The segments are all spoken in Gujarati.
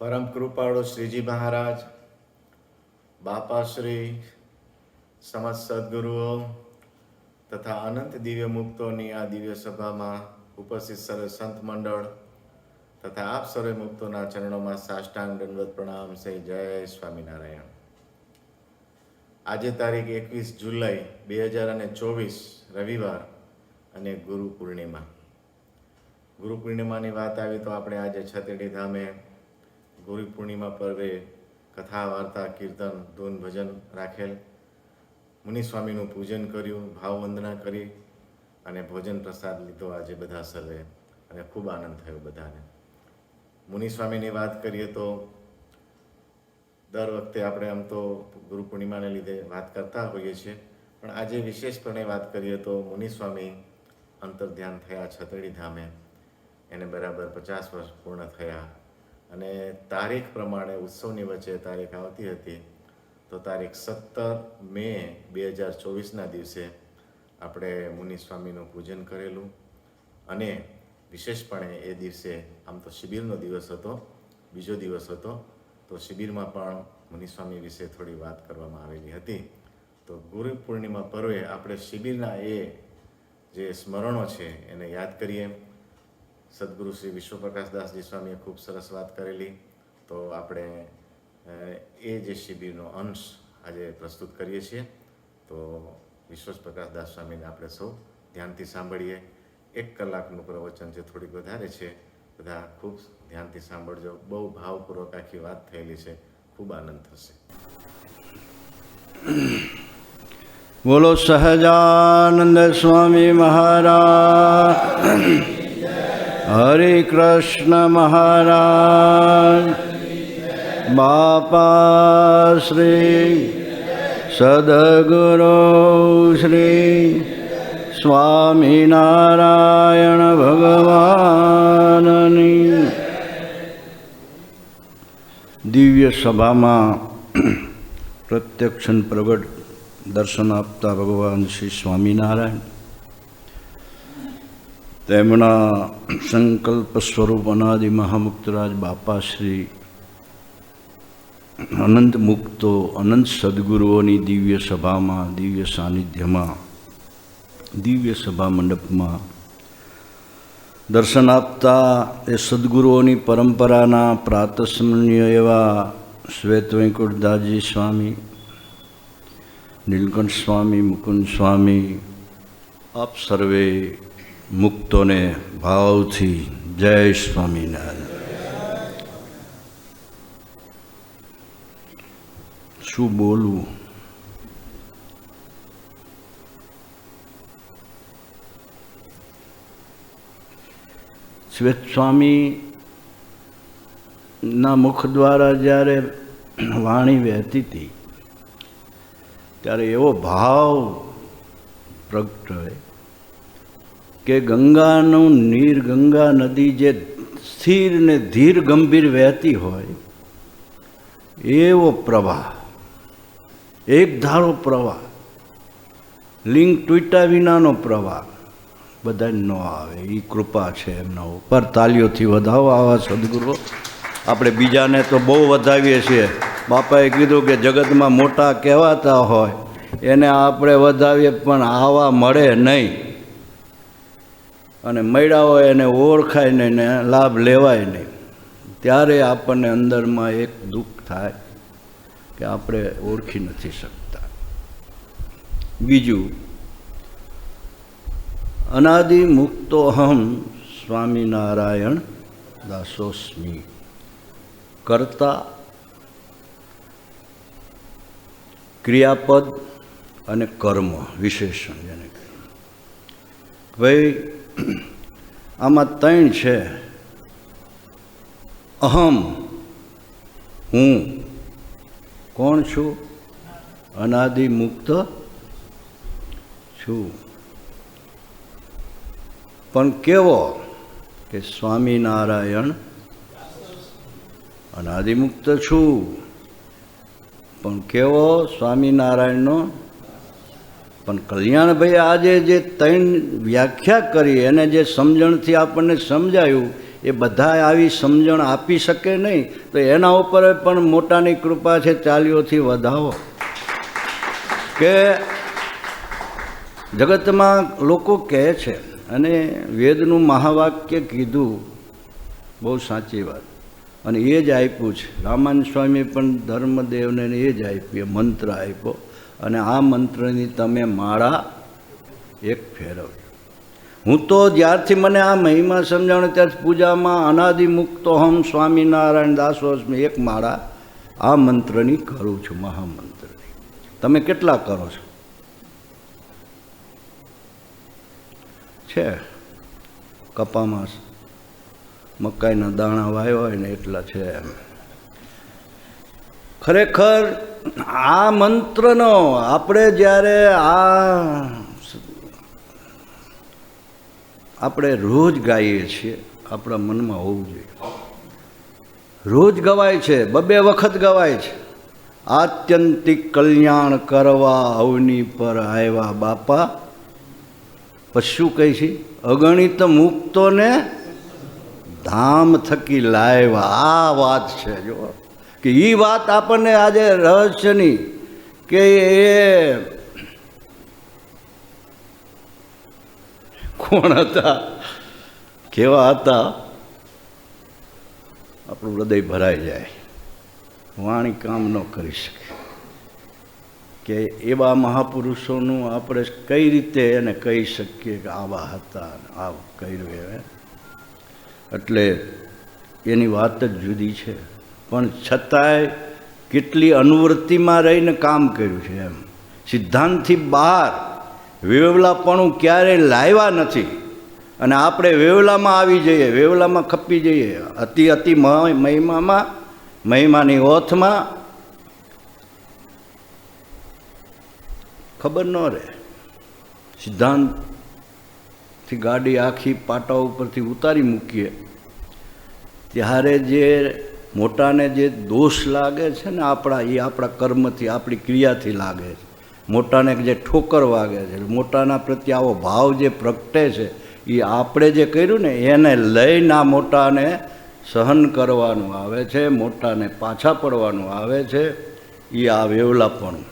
પરમ કૃપાળુ શ્રીજી મહારાજ, બાપાશ્રી, સમસ્ત સદગુરુઓ તથા અનંત દિવ્ય મુક્તોની આ દિવ્ય સભામાં ઉપસ્થિત સર્વે સંત મંડળ તથા આપ સર્વે મુક્તોના ચરણોમાં સાષ્ટાંગ દંડવત પ્રણામ સે. જય સ્વામિનારાયણ. આજે તારીખ 21 જુલાઈ 2024 રવિવાર અને ગુરુ પૂર્ણિમા. ગુરુ પૂર્ણિમાની વાત આવી તો આપણે આજે છતેડી ધામે ગુરુ પૂર્ણિમા પર્વે કથા વાર્તા કીર્તન ધૂન ભજન રાખેલ. મુનિસ્વામીનું પૂજન કર્યું, ભાવ વંદના કરી અને ભોજન પ્રસાદ લીધો આજે બધા સર્વે, અને ખૂબ આનંદ થયો બધાને. મુનિસ્વામીની વાત કરીએ તો દર વખતે આપણે આમ તો ગુરુ પૂર્ણિમાને લીધે વાત કરતા હોઈએ છીએ, પણ આજે વિશેષપણે વાત કરીએ તો મુનિસ્વામી અંતર્ધ્યાન થયા છતેડી ધામે. એને બરાબર 50 વર્ષ પૂર્ણ થયા અને તારીખ પ્રમાણે ઉત્સવની વચ્ચે તારીખ આવતી હતી તો તારીખ 17 મે 2024ના દિવસે આપણે મુનિસ્વામીનું પૂજન કરેલું. અને વિશેષપણે એ દિવસે આમ તો શિબિરનો દિવસ હતો, બીજો દિવસ હતો, તો શિબિરમાં પણ મુનિસ્વામી વિશે થોડી વાત કરવામાં આવેલી હતી. તો ગુરુ પૂર્ણિમા પર્વે આપણે શિબિરના એ જે સ્મરણો છે એને યાદ કરીએ. સદગુરુ શ્રી વિશ્વપ્રકાશદાસજી સ્વામીએ ખૂબ સરસ વાત કરેલી, તો આપણે એ જે શિબિરનો અંશ આજે પ્રસ્તુત કરીએ છીએ. તો વિશ્વપ્રકાશદાસ સ્વામીને આપણે સૌ ધ્યાનથી સાંભળીએ. 1 કલાકનું પ્રવચન છે, થોડીક વધારે છે, બધા ખૂબ ધ્યાનથી સાંભળજો. બહુ ભાવપૂર્વક આખી વાત થયેલી છે, ખૂબ આનંદ થશે. બોલો સહજાનંદ સ્વામી મહારાજ, હરે કૃષ્ણ મહારાજ, બાપા શ્રી સદગુરુ શ્રી સ્વામિનારાયણ ભગવાનની દિવ્ય સભામાં પ્રત્યક્ષ પ્રગટ દર્શન આપતા ભગવાન શ્રી સ્વામિનારાયણ તેમના સંકલ્પ સ્વરૂપ અનાદિ મહામુક્તરાજ બાપા શ્રી અનંત મુક્તો અનંત સદગુરુઓની દિવ્ય સભામાં, દિવ્ય સાનિધ્યમાં, દિવ્ય સભા મંડપમાં દર્શન આપતા એ સદગુરુઓની પરંપરાના પ્રાતસ્મરણીય એવા શ્વેત વૈકુંઠદાસજી સ્વામી, નીલકંઠ સ્વામી, મુકુંદ સ્વામી, આપ સર્વે મુક્તોને ભાવથી જય સ્વામિનારાયણ. શું બોલવું? શ્વેત સ્વામીના મુખ દ્વારા જ્યારે વાણી વહેતી હતી ત્યારે એવો ભાવ પ્રગટ હોય કે ગંગાનું નીર, ગંગા નદી જે સ્થિર ને ધીર ગંભીર વહેતી હોય એવો પ્રવાહ, એક ધારો પ્રવાહ, લિંગ તૂટ્યા વિનાનો પ્રવાહ બધા ન આવે. એ કૃપા છે એમના ઉપર. તાલીઓથી વધાવો આવા સદગુરુ. આપણે બીજાને તો બહુ વધાવીએ છીએ. બાપાએ કીધું કે જગતમાં મોટા કહેવાતા હોય એને આપણે વધાવીએ, પણ આવા મળે નહીં. અને મળ્યા હોય એને ઓળખાય નહીં ને લાભ લેવાય નહીં. ત્યારે આપણને અંદરમાં એક દુઃખ થાય કે આપણે ઓળખી નથી શકતા. બીજું, અનાદિ મુક્તોહમ સ્વામિનારાયણ દાસોસ્મિ. કર્તા, ક્રિયાપદ અને કર્મ વિશેષણ જેને કહે. ભાઈ આમાં 3 છે. અહમ, હું. કોણ છું? અનાદિ મુક્ત છું. પણ કેવો? કે સ્વામિનારાયણ અનાદિમુક્ત છું. પણ કેવો? સ્વામિનારાયણનો. પણ કલ્યાણભાઈ આજે જે 3 વ્યાખ્યા કરી એને જે સમજણથી આપણને સમજાયું એ બધા આવી સમજણ આપી શકે નહીં, તો એના ઉપર પણ મોટાની કૃપા છે, ચાલીઓથી વધાવો. કે જગતમાં લોકો કહે છે, અને વેદનું મહાવાક્ય કીધું, બહુ સાચી વાત, અને એ જ આપ્યું છે. રામાનંદ સ્વામી પણ ધર્મદેવને એ જ આપ્યું, મંત્ર આપ્યો, અને આ મંત્રની તમે માળા એક ફેરવજો. હું તો જ્યારથી મને આ મહિમા સમજાણો ત્યારથી પૂજામાં અનાદિમુક્તો હમ સ્વામિનારાયણ દાસોસ્મી એક માળા આ મંત્રની કરું છું, મહામંત્રની. તમે કેટલા કરો છો? છે કપામાં મકાઈના દાણા વાવ્યા હોય ને એટલા છે. એમ ખરેખર આ મંત્રનો આપણે જ્યારે આપણે રોજ ગાઈએ છીએ, આપણા મનમાં હોવું જોઈએ. રોજ ગવાય છે, બબે વખત ગવાય છે. આત્યંતિક કલ્યાણ કરવા અવની પર આવ્યા બાપા, પછી શું કહી છે? અગણિત મુક્તોને ધામ થકી લાવ્યા. આ વાત છે, જો કે એ વાત આપણને આજે રહસ્યની, કે એ કોણ હતા, કેવા હતા, આપણું હૃદય ભરાઈ જાય, વાણી કામ ન કરી શકે. કે એવા મહાપુરુષોનું આપણે કઈ રીતે એને કહી શકીએ કે આવા હતા, આવ કર્યું એ. એટલે એની વાત જ જુદી છે, પણ છતાંય કેટલી અનુવૃત્તિમાં રહીને કામ કર્યું છે. એમ સિદ્ધાંતથી બહાર વેવલાપણું ક્યારેય લાવ્યા નથી, અને આપણે વેવલામાં આવી જઈએ, વેવલામાં ખપી જઈએ, અતિ મહિમામાં, મહિમાની ઓથમાં ખબર ન રહે. સિદ્ધાંતથી ગાડી આખી પાટા ઉપરથી ઉતારી મૂકીએ ત્યારે જે મોટાને જે દોષ લાગે છે ને આપણા, એ આપણા કર્મથી, આપણી ક્રિયાથી લાગે છે. મોટાને જે ઠોકર વાગે છે, મોટાના પ્રત્યે આવો ભાવ જે પ્રગટે છે, એ આપણે જે કર્યું ને એને લઈને આ મોટાને સહન કરવાનું આવે છે, મોટાને પાછા પડવાનું આવે છે. એ આ વેવલાપણું.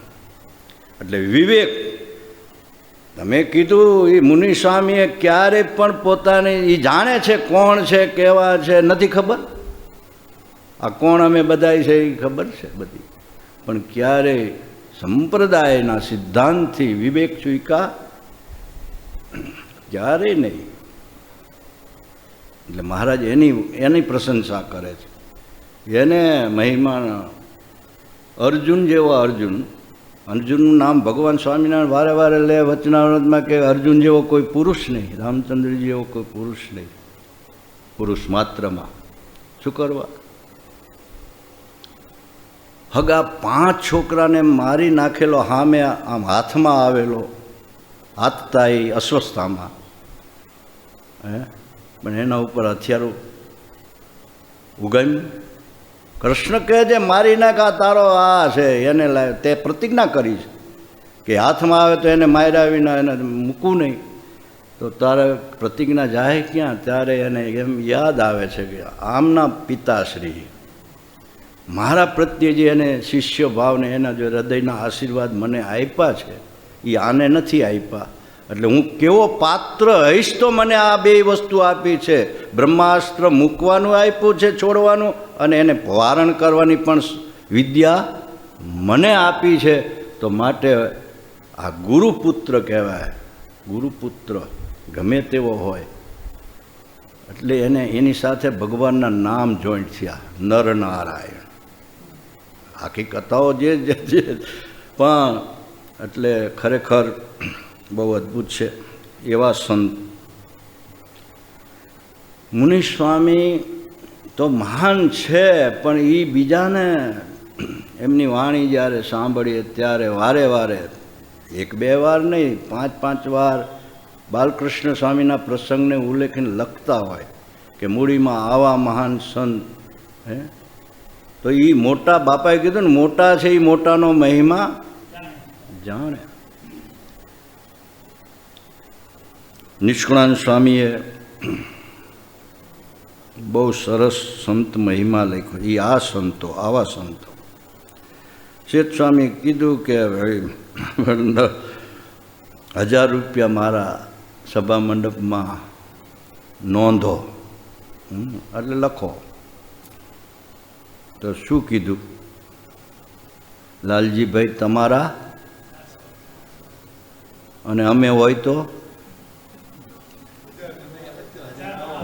એટલે વિવેક, તમે કીધું એ મુનિ સ્વામીએ ક્યારે પણ પોતાની, એ જાણે છે કોણ છે, કેવા છે, નથી ખબર. આ કોણ અમે બધા છે એ ખબર છે બધી, પણ ક્યારેય સંપ્રદાયના સિદ્ધાંતથી વિવેક ચૂક્યા ક્યારેય નહીં. એટલે મહારાજ એની પ્રશંસા કરે છે. એને મહિમા અર્જુન જેવો અર્જુનનું નામ ભગવાન સ્વામિનારાયણ વારે વારે લે વચનામૃતમાં, કે અર્જુન જેવો કોઈ પુરુષ નહીં, રામચંદ્રજી જેવો કોઈ પુરુષ નહીં, પુરુષ માત્રમાં. શું કરવા? હગા 5 છોકરાને મારી નાખેલો, સામે આમ હાથમાં આવેલો, હાથતાઈ અસ્વસ્થામાં, પણ એના ઉપર હથિયારો ઉગામ્યું. કૃષ્ણ કહે છે મારી નાખા તારો આ છે, એને લાવ. તે પ્રતિજ્ઞા કરી છે કે હાથમાં આવે તો એને માર્યા વિના એને મૂકવું નહીં. તો તારે પ્રતિજ્ઞા જાય ક્યાં? ત્યારે એને એમ યાદ આવે છે કે આમના પિતાશ્રી મારા પ્રત્યે જે એને શિષ્ય ભાવને એના જો હૃદયના આશીર્વાદ મને આપ્યા છે, એ આને નથી આપ્યા. એટલે હું કેવો પાત્ર હઈશ તો મને આ 2 વસ્તુ આપી છે. બ્રહ્માસ્ત્ર મૂકવાનું આપ્યું છે, છોડવાનું, અને એને વારણ કરવાની પણ વિદ્યા મને આપી છે. તો માટે આ ગુરુપુત્ર કહેવાય. ગુરુપુત્ર ગમે તેવો હોય એટલે એને એની સાથે ભગવાનના નામ જોઈન્ટ થયા, નરનારાયણ. આખી કથાઓ જે પણ એટલે ખરેખર બહુ અદ્ભુત છે. એવા સંત મુનિ સ્વામી તો મહાન છે, પણ એ બીજાને એમની વાણી જ્યારે સાંભળીએ ત્યારે વારે વારે 1-2 વાર નહીં, 5-5 વાર બાલકૃષ્ણ સ્વામીના પ્રસંગને ઉલ્લેખીને લખતા હોય કે મૂડીમાં આવા મહાન સંત. તો એ મોટા બાપાએ કીધું ને, મોટા છે એ મોટાનો મહિમા જાણે. નિષ્કુળાનંદ સ્વામીએ બહુ સરસ સંત મહિમા લખ્યો. એ આ સંતો, આવા સંતો. શેઠ સ્વામી કીધું કે 1000 રૂપિયા મારા સભા મંડપમાં નોંધો, એટલે લખો. તો શું કીધું? લાલજીભાઈ તમારા, અને અમે હોય તો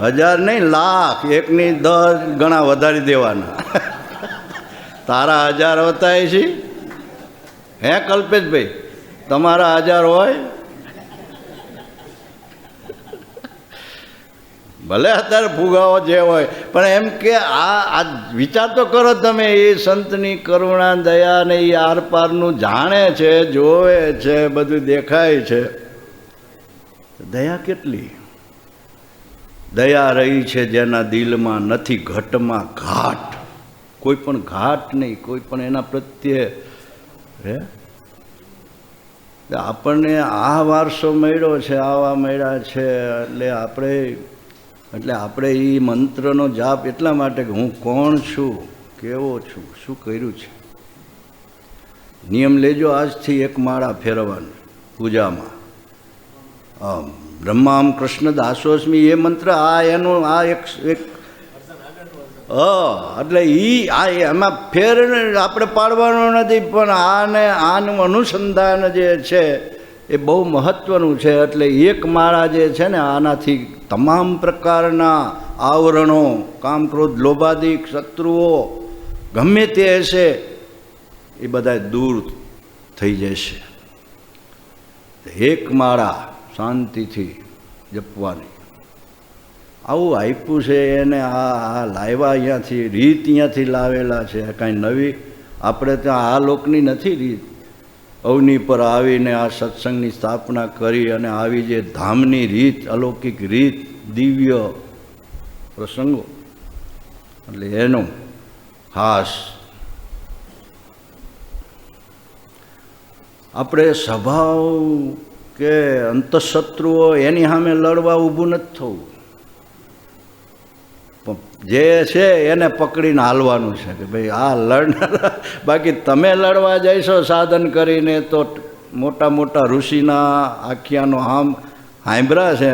1000 નહીં, લાખ, એકની 10 ગણા વધારી દેવાના. તારા 1000 હોતા છે હે કલ્પેશભાઈ? તમારા 1000 હોય? ભલે અત્યારે ફુગાવો જે હોય, પણ એમ કે આ વિચાર તો કરો તમે. એ સંતની કરુણા દયા ને એ આરપારનું જાણે છે, જોવે છે, બધું દેખાય છે. દયા કેટલી? દયા રહી છે જેના દિલમાં નથી ઘટમાં ઘાટ. કોઈ પણ ઘાટ નહીં, કોઈ પણ એના પ્રત્યે હે. આપણને આ વારસો મળ્યો છે, આવા મળ્યા છે, એટલે આપણે એ મંત્રનો જાપ એટલા માટે કે હું કોણ છું, કેવો છું, શું કર્યું છે. નિયમ લેજો આજથી 1 માળા ફેરવવાનું પૂજામાં. બ્રહ્મામ કૃષ્ણ દાસોસ્મી એ મંત્ર, આ એનું આ એક એટલે એમાં ફેર આપણે પાડવાનો નથી, પણ આનું અનુસંધાન જે છે એ બહુ મહત્વનું છે. એટલે 1 માળા જે છે ને, આનાથી તમામ પ્રકારના આવરણો, કામ, ક્રોધ, લોભાદિક શત્રુઓ ગમે તે હશે એ બધા દૂર થઈ જશે. 1 માળા શાંતિથી જપવાની. આવું આપ્યું છે એને. આ લાવ્યા અહીંયાથી, રીત અહીંયાથી લાવેલા છે. કાંઈ નવી આપણે ત્યાં આ લોકની નથી રીત. અવની પર આવીને આ સત્સંગની સ્થાપના કરી અને આવી જે ધામની રીત, અલૌકિક રીત, દિવ્ય પ્રસંગો, એટલે એનો ખાસ આપણે સ્વભાવ કે અંતઃશત્રુઓ એની સામે લડવા ઊભું નથી થવું. જે છે એને પકડીને હાલવાનું છે કે ભાઈ આ લડનારા. બાકી તમે લડવા જઈશો સાધન કરીને તો મોટા મોટા ઋષિના આખ્યાનો સાંભળ્યા છે,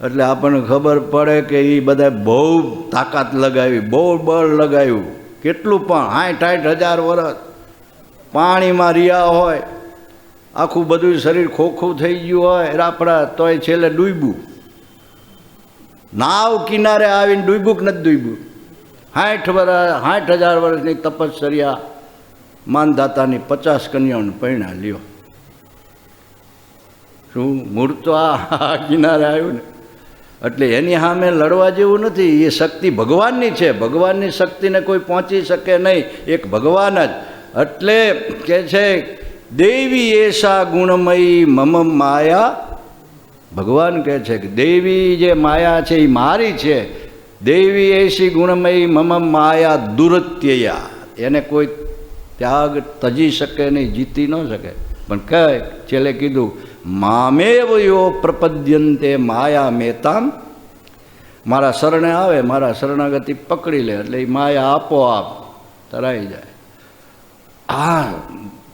એટલે આપણને ખબર પડે કે એ બધા બહુ તાકાત લગાવી, બહુ બળ લગાવ્યું. કેટલું પણ 60,000 વર્ષ પાણીમાં રહ્યા હોય, આખું બધું શરીર ખોખું થઈ ગયું હોય રાફડા, તોય છેલ્લે ડૂબ્યું. નાવ કિનારે આવીને ડૂબ્યું કે નથી ડૂબ્યું? 60,000 વર્ષની તપશ્ચર્યા માનદાતાની 50 કન્યાઓને પૈણા લ્યો. શું મૂળ તો આ કિનારે આવ્યું ને. એટલે એની સામે લડવા જેવું નથી. એ શક્તિ ભગવાનની છે. ભગવાનની શક્તિને કોઈ પહોંચી શકે નહીં, એક ભગવાન જ. એટલે કે છે દેવી એશા ગુણમયી મમ માયા. ભગવાન કહે છે કે દેવી જે માયા છે એ મારી છે. દેવી એશી ગુણમયી મમ માયા દુરત્યયા. એને કોઈ ત્યાગ તજી શકે નહીં, જીતી ન શકે. પણ કહે છેલ્લે કીધું મામેવ યો પ્રપદ્યંતે માયા મેતામ. મારા શરણે આવે, મારા શરણાગતિ પકડી લે એટલે એ માયા આપોઆપ તરાઈ જાય. આ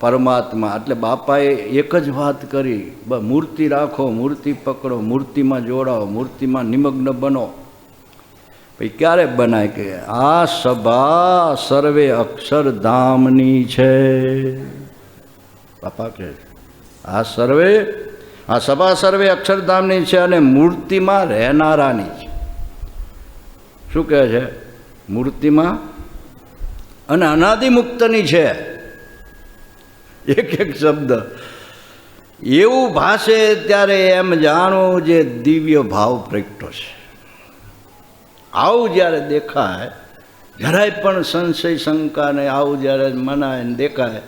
પરમાત્મા. એટલે બાપાએ એક જ વાત કરી, મૂર્તિ રાખો, મૂર્તિ પકડો, મૂર્તિમાં જોડાઓ, મૂર્તિમાં નિમગ્ન બનો. પછી ક્યારે બનાય કે આ સભા સર્વે અક્ષરધામની છે. બાપા કહે આ સભા સર્વે અક્ષરધામની છે અને મૂર્તિમાં રહેનારાની છે. શું કહે છે? મૂર્તિમાં અને અનાદિમુક્તની છે. એક એક શબ્દ એવું ભાષે ત્યારે એમ જાણવું જે દિવ્ય ભાવ પ્રગટો છે. આવું જ્યારે દેખાય, જરાય પણ સંશય શંકા ને આવું જ્યારે મનાય ને દેખાય,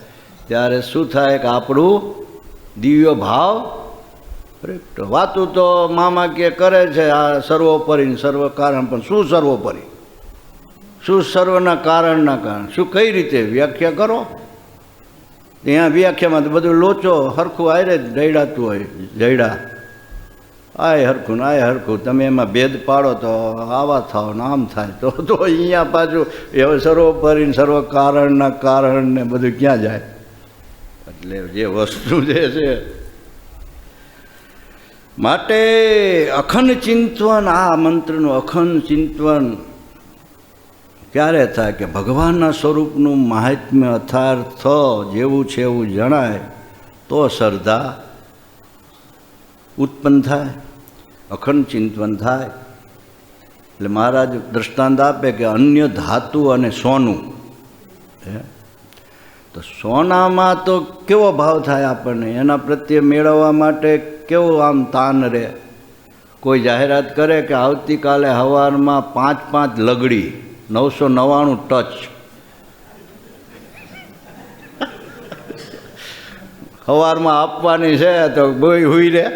ત્યારે શું થાય કે આપણું દિવ્ય ભાવ પ્રગટો. વાતું તો મામા કે કરે છે આ સર્વોપરી સર્વ કારણ, પણ શું સર્વોપરી? શું સર્વના કારણના કારણ? શું કઈ રીતે વ્યાખ્યા કરો? ત્યાં વ્યાખ્યામાં તો બધું લોચો હરખું આયરે જ જઈડાતું હોય. જઈડા આય હરખું ને આય હરખું, તમે એમાં ભેદ પાડો તો આવા થાવ ને આમ થાય તો અહીંયા પાછું હવે સર્વોપરી સર્વ કારણના કારણ ને બધું ક્યાં જાય? એટલે જે વસ્તુ જે છે માટે અખંડ ચિંતન, આ મંત્રનું અખંડ ચિંતન ક્યારે થાય કે ભગવાનના સ્વરૂપનું મહાત્મ્ય અથાર્થ જેવું છે એવું જણાય તો શ્રદ્ધા ઉત્પન્ન થાય, અખંડ ચિંતન થાય. એટલે મહારાજ દૃષ્ટાંત આપે કે અન્ય ધાતુ અને સોનું, તો સોનામાં તો કેવો ભાવ થાય આપણને, એના પ્રત્યે મેળવવા માટે કેવું આમ તાન રહે. કોઈ જાહેરાત કરે કે આવતીકાલે સવારમાં 5 લગડી 999 ટચ, સવારમાં આપવાની છે તો કોઈ હુઈ રહે.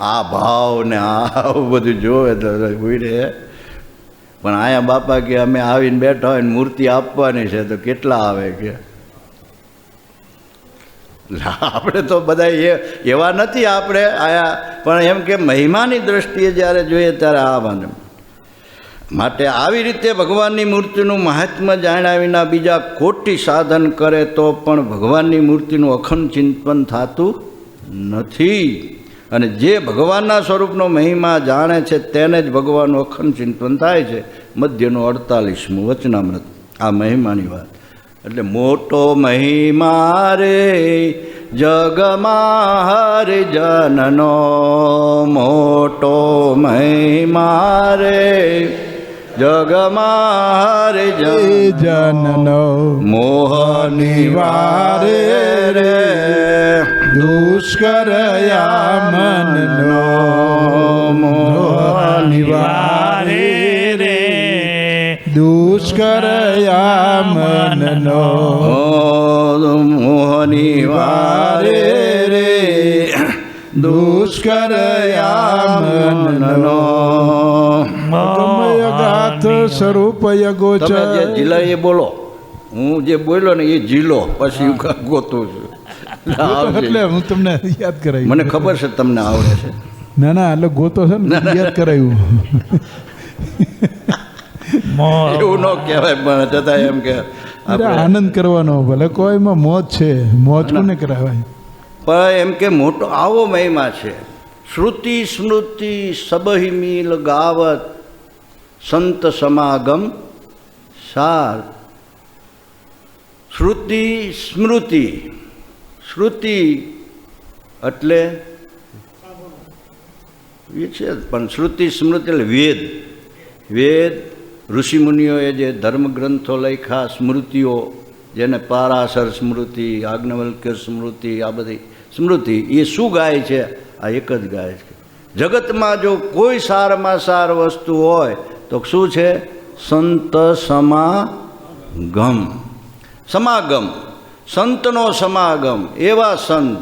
આ ભાવ ને આવું બધું જોવે તો હુઈ રહે. પણ અહીંયા બાપા કે અમે આવીને બેઠા હોય ને મૂર્તિ આપવાની છે તો કેટલા આવે કે? આપણે તો બધા એવા નથી આપણે આયા, પણ એમ કે મહિમાની દ્રષ્ટિએ જ્યારે જોઈએ ત્યારે આવવાનું. માટે આવી રીતે ભગવાનની મૂર્તિનું મહાત્મ્ય જાણ્યા વિના બીજા ખોટી સાધન કરે તો પણ ભગવાનની મૂર્તિનું અખંડ ચિંતન થતું નથી. અને જે ભગવાનના સ્વરૂપનો મહિમા જાણે છે તેને જ ભગવાનનું અખંડ ચિંતન થાય છે. મધ્યનું 48મું વચનામૃત આ મહિમાની વાત. એટલે મોટો મહિમા રે જગમાં હરિજનનો, મોટો મહિમા રે જગમાં હરિજનનો, મોહ નિવારે રે દુષ્કર યામનનો, મોહ નિવારે રે દુષ્કર યામનનો, મોહ નિવારે રે દુષ્કર યામનનો. ગાથ સ્વરૂપ યગોચર. તમે જે જીલા એ બોલો, હું જે બોલ્યો ને એ જીલો, પછી ગોતું છું. એટલે હું તમને યાદ કરાવ્યું. મને ખબર છે તમને આવડે છે. ના ના, એટલે ગોતો છે ને યાદ કરાવ્યું. એવું ન કહેવાય, પણ છતાં એમ કે આનંદ કરવાનો, ભલે કોઈમાં મોજ છે, મોજ કોને કરાવાય. પણ એમ કે મોટો આવો મહિમા છે. શ્રુતિ સ્મૃતિ સબહિ મિલ ગાવત સંત સમાગમ સાર. શ્રુતિ સ્મૃતિ, શ્રુતિ એટલે એ છે, પણ શ્રુતિ સ્મૃતિ એટલે વેદ. વેદ ઋષિમુનિઓએ જે ધર્મગ્રંથો લખ્યા, સ્મૃતિઓ, જેને પારાશર સ્મૃતિ, આજ્ઞવલ્ક્ય સ્મૃતિ, આ બધી સ્મૃતિ એ શું ગાય છે? આ એક જ ગાય છે. જગતમાં જો કોઈ સારમાં સાર વસ્તુ હોય તો શું છે? સંત સમાગમ. સમાગમ, સંતનો સમાગમ. એવા સંત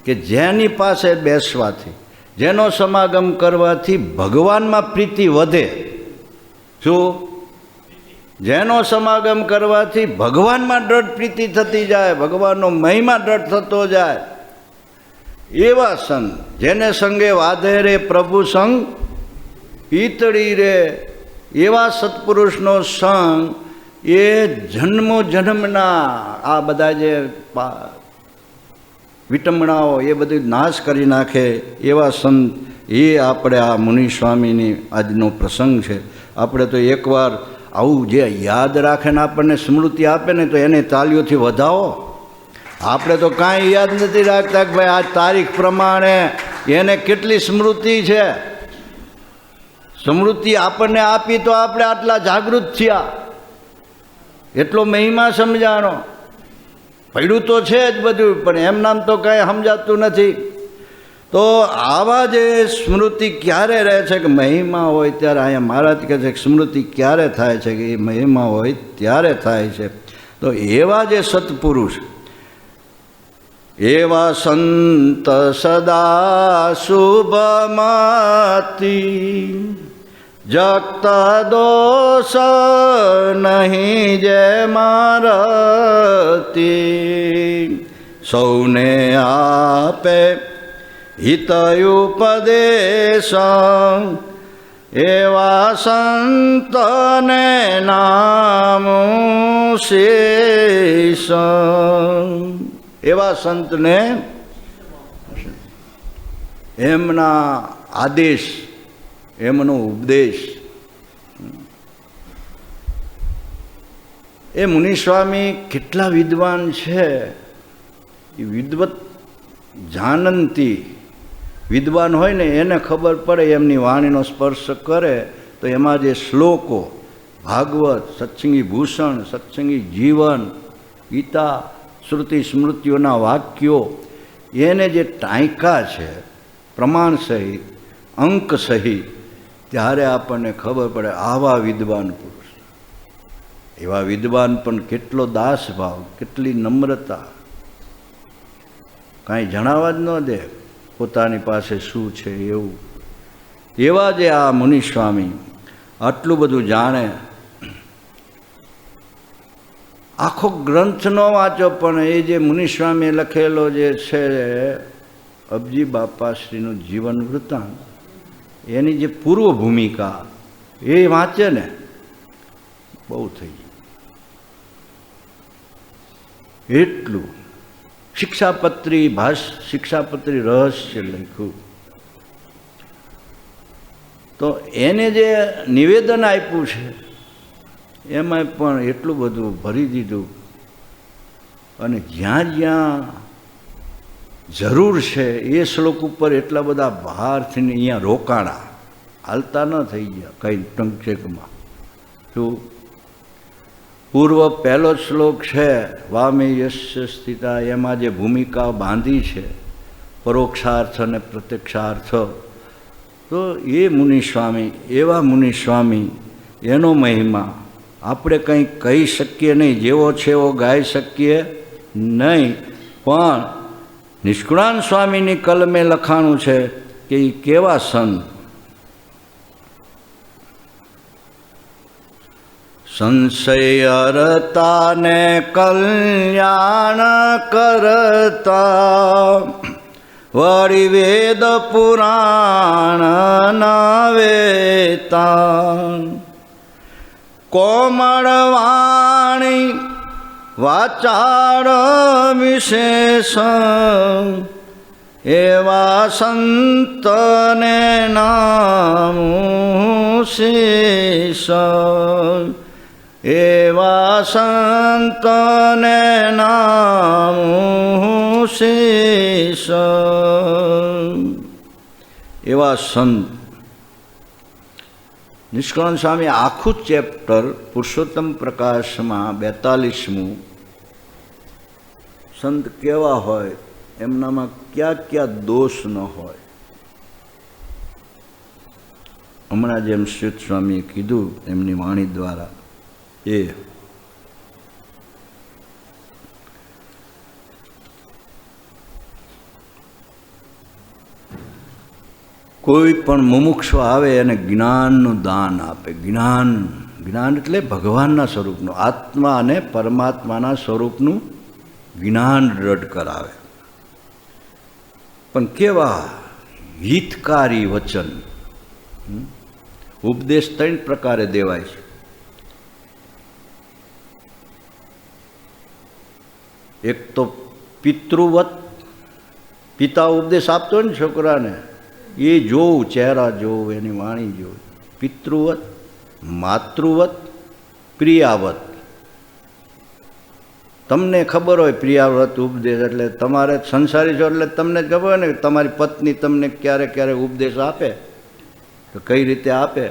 કે જેની પાસે બેસવાથી, જેનો સમાગમ કરવાથી ભગવાનમાં પ્રીતિ વધે. શું? જેનો સમાગમ કરવાથી ભગવાનમાં દ્રઢ પ્રીતિ થતી જાય, ભગવાનનો મહિમા દ્રઢ થતો જાય. એવા સંત જેને સંગે વાધે રે પ્રભુ સંગ ઈતળી રે, એવા સત્પુરુષનો સંગ એ જન્મો જન્મના આ બધા જે વિટમણાઓ એ બધું નાશ કરી નાખે એવા સંત. એ આપણે આ મુનિ સ્વામીની આજનો પ્રસંગ છે. આપણે તો એકવાર આવું જે યાદ રાખે ને આપણને સ્મૃતિ આપે ને તો એને તાલીઓથી વધાવો. આપણે તો કાંઈ યાદ નથી રાખતા કે ભાઈ આ તારીખ પ્રમાણે એને કેટલી સ્મૃતિ છે. સ્મૃતિ આપણને આપી તો આપણે આટલા જાગૃત થયા, એટલો મહિમા સમજાણો. પડ્યું તો છે જ બધું, પણ એમ નામ તો કાંઈ સમજાતું નથી. તો આવા જે સ્મૃતિ ક્યારે રહે છે કે મહિમા હોય ત્યારે. અહીંયા મહારાજ કહે છે કે સ્મૃતિ ક્યારે થાય છે કે એ મહિમા હોય ત્યારે થાય છે. તો એવા જે સત્પુરુષ, એવા સંત સદા શુભમતી, જગતા દોષ નહીં જે મારતી, સૌને આપે હિતયુપદેશ એવા સંતને નામ શેષ. એવા સંતને એમના આદેશ, એમનો ઉપદેશ. એ મુનિસ્વામી કેટલા વિદ્વાન છે. એ વિદ્વત જાનંતી વિદ્વાન હોય ને એને ખબર પડે. એમની વાણીનો સ્પર્શ કરે તો એમાં જે શ્લોકો, ભાગવત, સત્સંગી ભૂષણ, સત્સંગી જીવન, ગીતા, શ્રુતિ સ્મૃતિઓના વાક્યો, એને જે ટાંકા છે પ્રમાણ સહિત, અંક સહિત, ત્યારે આપણને ખબર પડે આવા વિદ્વાન પુરુષ. એવા વિદ્વાન પણ કેટલો દાસ ભાવ, કેટલી નમ્રતા, કાંઈ જણાવવા જ ન દે પોતાની પાસે શું છે એવું. એવા જે આ મુનિસ્વામી આટલું બધું જાણે. આખો ગ્રંથ ન વાંચો પણ એ જે મુનિસ્વામીએ લખેલો જે છે અબજી બાપાશ્રીનું જીવન વૃત્તાંત, એની જે પૂર્વ ભૂમિકા એ વાંચે ને બહુ થઈ ગયું. એટલું શિક્ષાપત્રી શિક્ષાપત્રી રહસ્ય લખ્યું. તો એને જે નિવેદન આપ્યું છે એમાં પણ એટલું બધું ભરી દીધું. અને જ્યાં જ્યાં જરૂર છે એ શ્લોક ઉપર એટલા બધા ભારથી અહીંયા રોકાણા, હાલતા ન થઈ ગયા કંઈ ટંકચેકમાં. શું પૂર્વ પહેલો શ્લોક છે વામે યસ્ય સ્થિતા, એમાં જે ભૂમિકા બાંધી છે પરોક્ષાર્થ અને પ્રત્યક્ષાર્થ, તો એ મુનિસ્વામી, એવા મુનિસ્વામી, એનો મહિમા આપણે કંઈ કહી શકીએ નહીં, જેવો છે એવો ગાઈ શકીએ નહીં. પણ નિષ્કુળાન સ્વામીની કલમે લખાણું છે કે એ કેવા સંત. સંશય હરતા ને કલ્યાણ કરતા, વળી વેદ પુરાણ નવેતા. કોમળ વાણી વાચાળ વિશેષ, એવા સંતને નામ શેષ. એવા સંતને નામ શેષ. એવા સંત. નિષ્કળાનંદ સ્વામી આખું ચેપ્ટર પુરુષોત્તમ પ્રકાશમાં 42મું સંત કેવા હોય, એમનામાં ક્યાં ક્યાં દોષ ન હોય. હમણાં જેમ શ્રીત સ્વામીએ કીધું એમની વાણી દ્વારા, એ કોઈ પણ મુમુક્ષુ આવે એને જ્ઞાનનું દાન આપે. જ્ઞાન એટલે ભગવાનના સ્વરૂપનું, આત્મા અને પરમાત્માના સ્વરૂપનું જ્ઞાન દ્રઢ કરાવે. પણ કેવા હિતકારી વચન. ઉપદેશ 3 પ્રકારે દેવાય છે. એક તો પિતૃવત, પિતા ઉપદેશ આપતો હોય ને છોકરાને, એ જોવું, ચહેરા જોવું, એની વાણી જોવું. પિતૃવત, માતૃવત, પ્રિયાવત. તમને ખબર હોય પ્રિયાવ્રત ઉપદેશ એટલે તમારે સંસારી છો એટલે તમને જ ખબર હોય ને તમારી પત્ની તમને ક્યારે ક્યારે ઉપદેશ આપે તો કઈ રીતે આપે.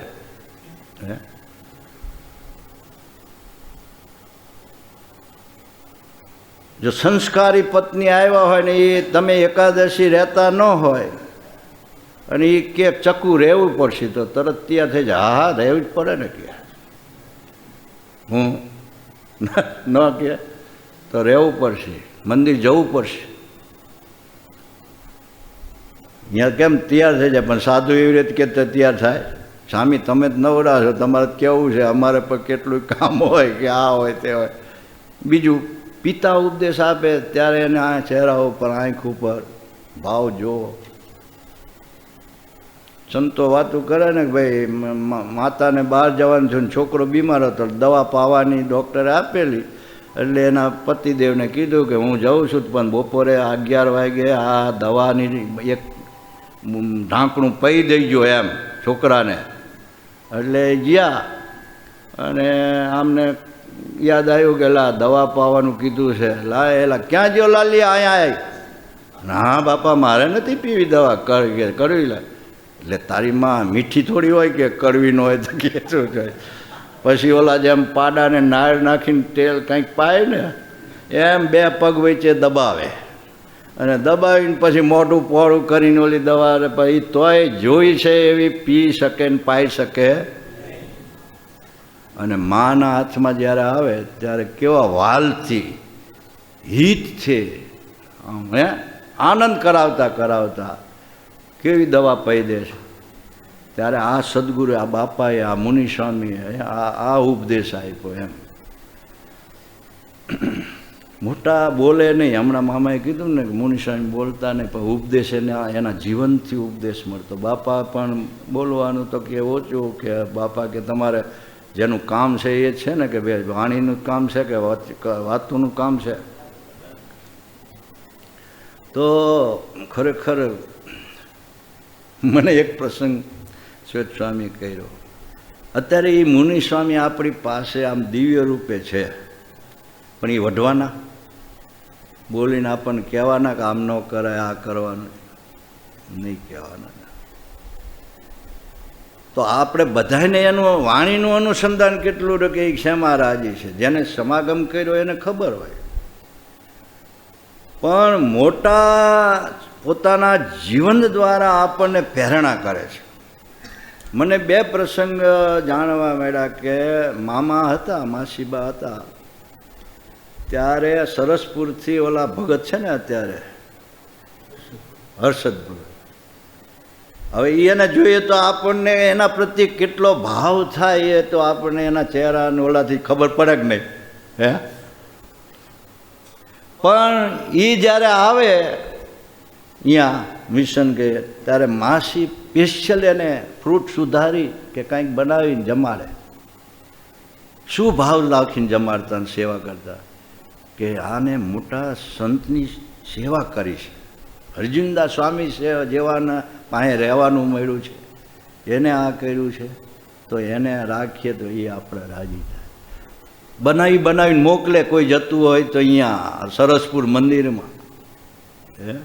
જો સંસ્કારી પત્ની આવ્યા હોય ને એ તમે એકાદશી રહેતા ન હોય અને એ કે ચકુ રહેવું પડશે તો તરત ત્યાં થઈ જાય, હા રહેવું જ પડે ને કે હું ન કે તો રહેવું પડશે, મંદિર જવું પડશે. અહીંયા કેમ તૈયાર થઈ જાય, પણ સાધુ એવી રીતે કે તૈયાર થાય. સ્વામી તમે જ નવરા છો, તમારે કેવું છે, અમારે પણ કેટલું કામ હોય કે આ હોય તે હોય. બીજું પિતા ઉપદેશ આપે ત્યારે એને આ ચહેરા ઉપર, આંખ ઉપર ભાવ જુઓ, સંતો વાતું કરે ને કે ભાઈ માતાને બહાર જવાનું છે ને છોકરો બીમાર હતો, દવા પાવાની ડૉક્ટરે આપેલી, એટલે એના પતિદેવને કીધું કે હું જાઉં છું, પણ બપોરે 11 વાગે આ દવાની એક ઢાંકણું પી દેજો એમ છોકરાને. એટલે ગયા અને આમને યાદ આવ્યું કે લા દવા પાવાનું કીધું છે, લા એલા ક્યાં જો લાલી અહીંયા આવી? ના બાપા મારે નથી પીવી દવા, કરવી લે. એટલે તારી માં મીઠી થોડી હોય કે કડવી ન હોય તો કે શું છે? પછી ઓલા જેમ પાડાને નાળ નાખીને તેલ કંઈક પાય ને એમ 2 પગ વચ્ચે દબાવે અને દબાવીને પછી મોઢું પોળું કરીને ઓલી દવા પછી તોય જોઈ છે એવી પી શકે ને પાઈ શકે. અને માના હાથમાં જ્યારે આવે ત્યારે કેવા વાલથી હિતથી હે આનંદ કરાવતા કરાવતા કેવી દવા પી દે છે. ત્યારે આ સદગુરુ આ બાપાએ આ મુનિસ્વામીએ આ ઉપદેશ આપ્યો એમ. મોટા બોલે નહીં. હમણાં મામાએ કીધું ને કે મુનિસ્વામી બોલતા નહીં, પણ ઉપદેશ એના જીવનથી ઉપદેશ મળતો. બાપા પણ બોલવાનું તો કે ઓછું કે બાપા કે તમારે જેનું કામ છે એ છે ને કે ભાઈ વાણીનું કામ છે કે વાતોનું કામ છે. તો ખરેખર મને એક પ્રસંગ શ્વેત સ્વામી કર્યો. અત્યારે એ મુનિસ્વામી આપણી પાસે આમ દિવ્ય રૂપે છે, પણ એ વઢવાના બોલીને આપણને કહેવાના કે આમ ન કરાય, આ કરવાનું નહીં કહેવાના. તો આપણે બધાને એનું વાણીનું અનુસંધાન કેટલું રહે કે એ ક્ષમા રાજી છે. જેને સમાગમ કર્યો એને ખબર હોય, પણ મોટા પોતાના જીવન દ્વારા આપણને પ્રેરણા કરે છે. મને 2 પ્રસંગ જાણવા મળ્યા કે મામા હતા, માસીબા હતા, ત્યારે સરસપુરથી ઓલા ભગત છે ને અત્યારે હર્ષદ ભગત, હવે એને જોઈએ તો આપણને એના પ્રત્યે કેટલો ભાવ થાય એ તો આપણને એના ચહેરા ઓલાથી ખબર પડે કે નહીં હે. પણ એ જ્યારે આવે અહીંયા મિશન કે ત્યારે માસી સ્પેશિયલ એને ફ્રૂટ સુધારી કે કંઈક બનાવીને જમાડે. શું ભાવ રાખીને જમાડતા ને સેવા કરતા કે આને મોટા સંતની સેવા કરી છે. હરજિંદા સ્વામી જેવાના પાસે રહેવાનું મળ્યું છે, એને આ કર્યું છે, તો એને રાખીએ તો એ આપણે રાજી થાય. બનાવીને મોકલે કોઈ જતું હોય તો અહીંયા સરસપુર મંદિરમાં હે.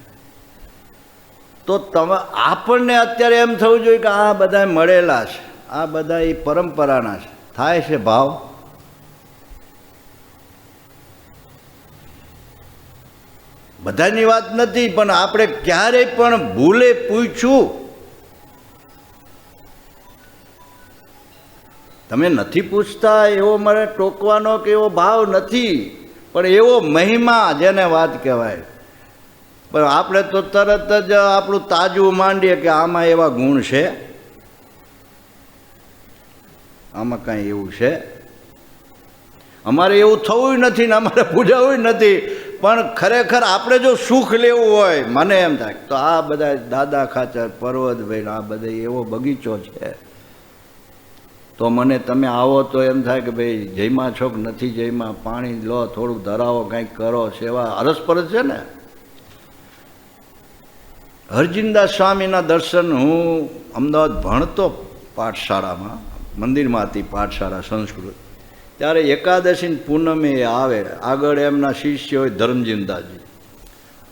તો તમે આપણને અત્યારે એમ થવું જોઈએ કે આ બધા મળેલા છે, આ બધા એ પરંપરાના છે. થાય છે ભાવ? બધાની વાત નથી, પણ આપણે ક્યારેય પણ ભૂલે પૂછ્યું? તમે નથી પૂછતા એવો મને ટોકવાનો કે એવો ભાવ નથી, પણ એવો મહિમા જેને વાત કહેવાય. પણ આપણે તો તરત જ આપણું તાજું માંડીએ કે આમાં એવા ગુણ છે, આમાં કાંઈ એવું છે. અમારે એવું થવું નથી ને અમારે પૂજાવું નથી, પણ ખરેખર આપણે જો સુખ લેવું હોય, મને એમ થાય તો આ બધા દાદા ખાચર, પર્વતભાઈ, આ બધા એવો બગીચો છે. તો મને તમે આવો તો એમ થાય કે ભાઈ જયમાં છો કે નથી જયમાં, પાણી લો, થોડુંક ધરાવો, કંઈક કરો, સેવા અરસપરસ છે ને. હરજિંદા સ્વામીના દર્શન હું અમદાવાદ ભણતો પાઠશાળામાં, મંદિરમાં હતી પાઠશાળા સંસ્કૃત, ત્યારે એકાદશી પૂનમે આવે, આગળ એમના શિષ્ય હોય ધર્મજીવદાસજી,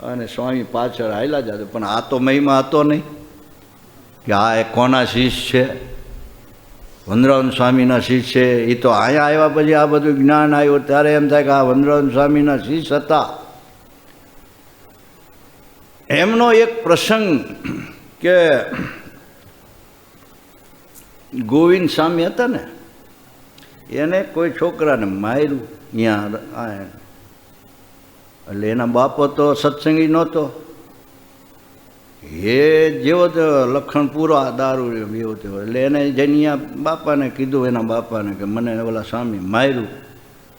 અને સ્વામી પાછળ હાલ્યા જતો. પણ આ તો મહિમા હતો નહીં કે આ એ કોના શિષ્ય છે, વનરાવન સ્વામીના શિષ્ય છે. એ તો અહીંયા આવ્યા પછી આ બધું જ્ઞાન આવ્યું ત્યારે એમ થાય કે આ વનરાવન સ્વામીના શિષ્ય હતા. એમનો એક પ્રસંગ કે ગોવિંદ સ્વામી હતા ને, એને કોઈ છોકરાને માર્યું અહીંયા, એટલે એના બાપો તો સત્સંગી નહોતો, એ જેવો તો લખણ પૂરો દારૂ એવો તેવો. એટલે એને જઈને બાપાને કીધું, એના બાપાને કે મને ઓલા સ્વામી માર્યું.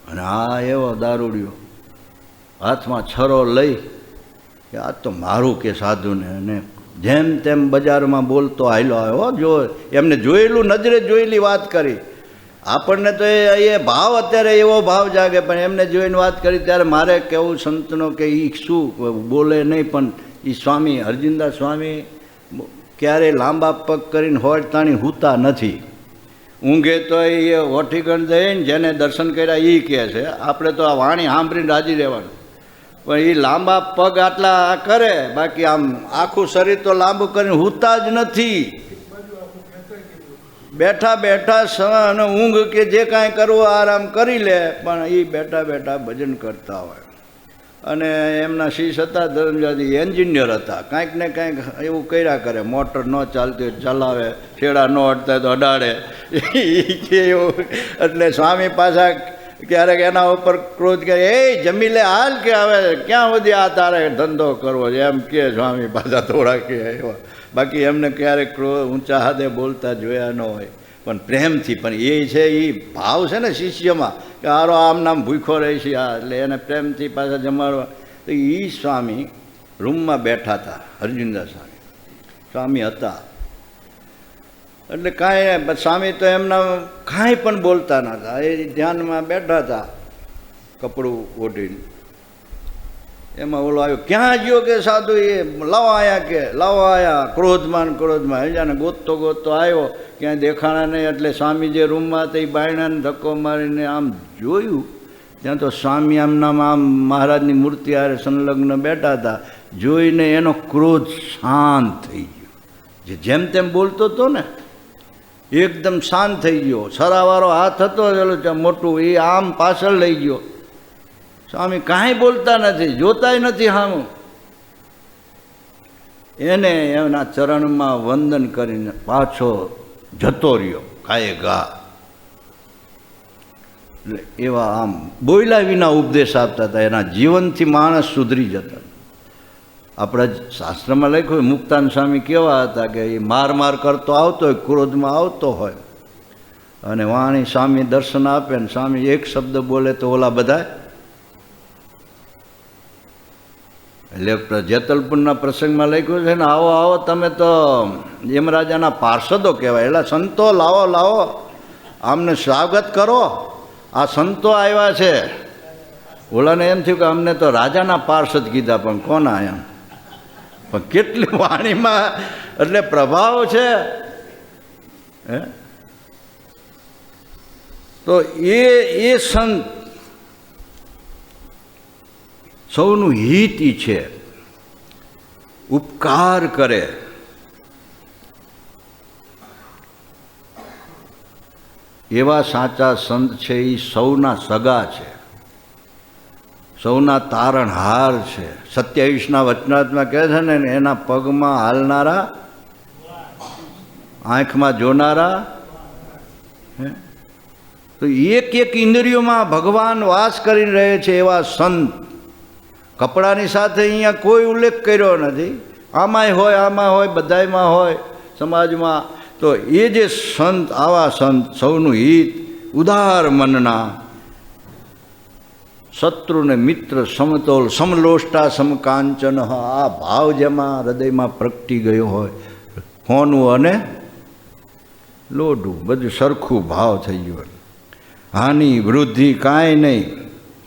અને આ એવો દારૂડિયો હાથમાં છરો લઈ કે આ તો મારું કે સાધુને, અને જેમ તેમ બજારમાં બોલતો હાલ્યો આવ્યો. જો એમને જોયેલું, નજરે જોયેલી વાત કરી. આપણને તો એ ભાવ અત્યારે એવો ભાવ જાગે, પણ એમને જોઈને વાત કરી ત્યારે મારે કહેવું સંતનો કે એ શું બોલે નહીં, પણ એ સ્વામી હરજિંદા સ્વામી ક્યારેય લાંબા પગ કરીને હોડ તાણી હૂતા નથી. ઊંઘે તો એ હોઠીગણ જઈને જેને દર્શન કર્યા એ કહે છે. આપણે તો આ વાણી સાંભળીને રાજી રહેવાનું, પણ એ લાંબા પગ આટલા કરે, બાકી આમ આખું શરીર તો લાંબુ કરીને હૂતા જ નથી. બેઠા બેઠા અને ઊંઘ કે જે કાંઈ કરવું આરામ કરી લે, પણ એ બેઠા બેઠા ભજન કરતા હોય. અને એમના શિષ્ય હતા ધર્મજાજી, એન્જિનિયર હતા, કાંઈક ને કાંઈક એવું કર્યા કરે. મોટર ન ચાલતી હોય ચલાવે, છેડા ન અડતા તો અડાડે એવું. એટલે સ્વામી પાછા ક્યારેક એના ઉપર ક્રોધ કરે, એ જમી લે હાલ, કે હવે ક્યાં સુધી આ તારે ધંધો કરવો છે, એમ કે સ્વામી પાછા થોડા કે એવા. બાકી એમને ક્યારેક ઊંચા હાથે બોલતા જોયા ન હોય, પણ પ્રેમથી. પણ એ છે એ ભાવ છે ને શિષ્યમાં, કે હારો આમ નામ ભૂખો રહી છે આ, એટલે એને પ્રેમથી પાછા જમાડવા. તો એ સ્વામી રૂમમાં બેઠા હતા, હરજિંદા સ્વામી સ્વામી હતા. એટલે કાંઈ સ્વામી તો એમના કાંઈ પણ બોલતા નહોતા, એ ધ્યાનમાં બેઠા હતા કપડું ઓઢીને. એમાં ઓલો આવ્યો, ક્યાં ગયો કે સાધુ, એ લાવો આયા, કે લાવો આયા, ક્રોધમાં ક્રોધમાં હજાને ગોતતો ગોતતો આવ્યો, ક્યાંય દેખાણા નહીં. એટલે સ્વામી જે રૂમમાં હતા એ બાયણાને ધક્કો મારીને આમ જોયું, ત્યાં તો સ્વામી આમનામાં આમ મહારાજની મૂર્તિ હારે સંલગ્ન બેઠા હતા. જોઈને એનો ક્રોધ શાંત થઈ ગયો. જે જેમ તેમ બોલતો હતો ને, એકદમ શાંત થઈ ગયો. સરાવાળો હાથ હતો પેલું મોટું, એ આમ પાછળ લઈ ગયો. સ્વામી કાંઈ બોલતા નથી, જોતાય નથી સામું. એને એના ચરણમાં વંદન કરીને પાછો જતો રહ્યો કાંઈ ગા. એટલે એવા આમ બોલ્યા વિના ઉપદેશ આપતા હતા. એના જીવનથી માણસ સુધરી જતા. આપણા શાસ્ત્રમાં લખ્યું હોય, મુક્તાન સ્વામી કેવા હતા કે એ માર કરતો આવતો હોય, ક્રોધમાં આવતો હોય, અને વાણી સ્વામી દર્શન આપે ને સ્વામી એક શબ્દ બોલે તો ઓલા બધા. એટલે જેતલપુરના પ્રસંગમાં લખ્યું છે ને, આવો આવો તમે તો યમરાજાના પાર્ષદો કહેવાય, એટલે સંતો લાવો લાવો, આમને સ્વાગત કરો, આ સંતો આવ્યા છે. ઓલાને એમ થયું કે અમને તો રાજાના પાર્ષદ કીધા, પણ કોણ આયા? પણ કેટલી વાણીમાં એટલે પ્રભાવ છે. હે તો એ સંત સૌનું હિત છે, ઉપકાર કરે. એવા સાચા સંત છે એ સૌના સગા છે, સૌના તારણહાર છે. 27ના વચનાત્મા કહે છે ને, એના પગમાં હાલનારા, આંખમાં જોનારા. તો એક એક ઇન્દ્રિયોમાં ભગવાન વાસ કરી રહે છે એવા સંત. કપડાની સાથે અહીંયા કોઈ ઉલ્લેખ કર્યો નથી. આમાંય હોય, આમાં હોય, બધાયમાં હોય સમાજમાં. તો એ જે સંત, આવા સંત સૌનું હિત, ઉદાર મનના, શત્રુને મિત્ર સમતોલ, સમલોષ્ટા સમકાંચન. આ ભાવ જેમાં હૃદયમાં પ્રગટી ગયો હોય, હોનું અને લોઢું બધું સરખું ભાવ થઈ ગયું. હાનિ વૃદ્ધિ કાંઈ નહીં,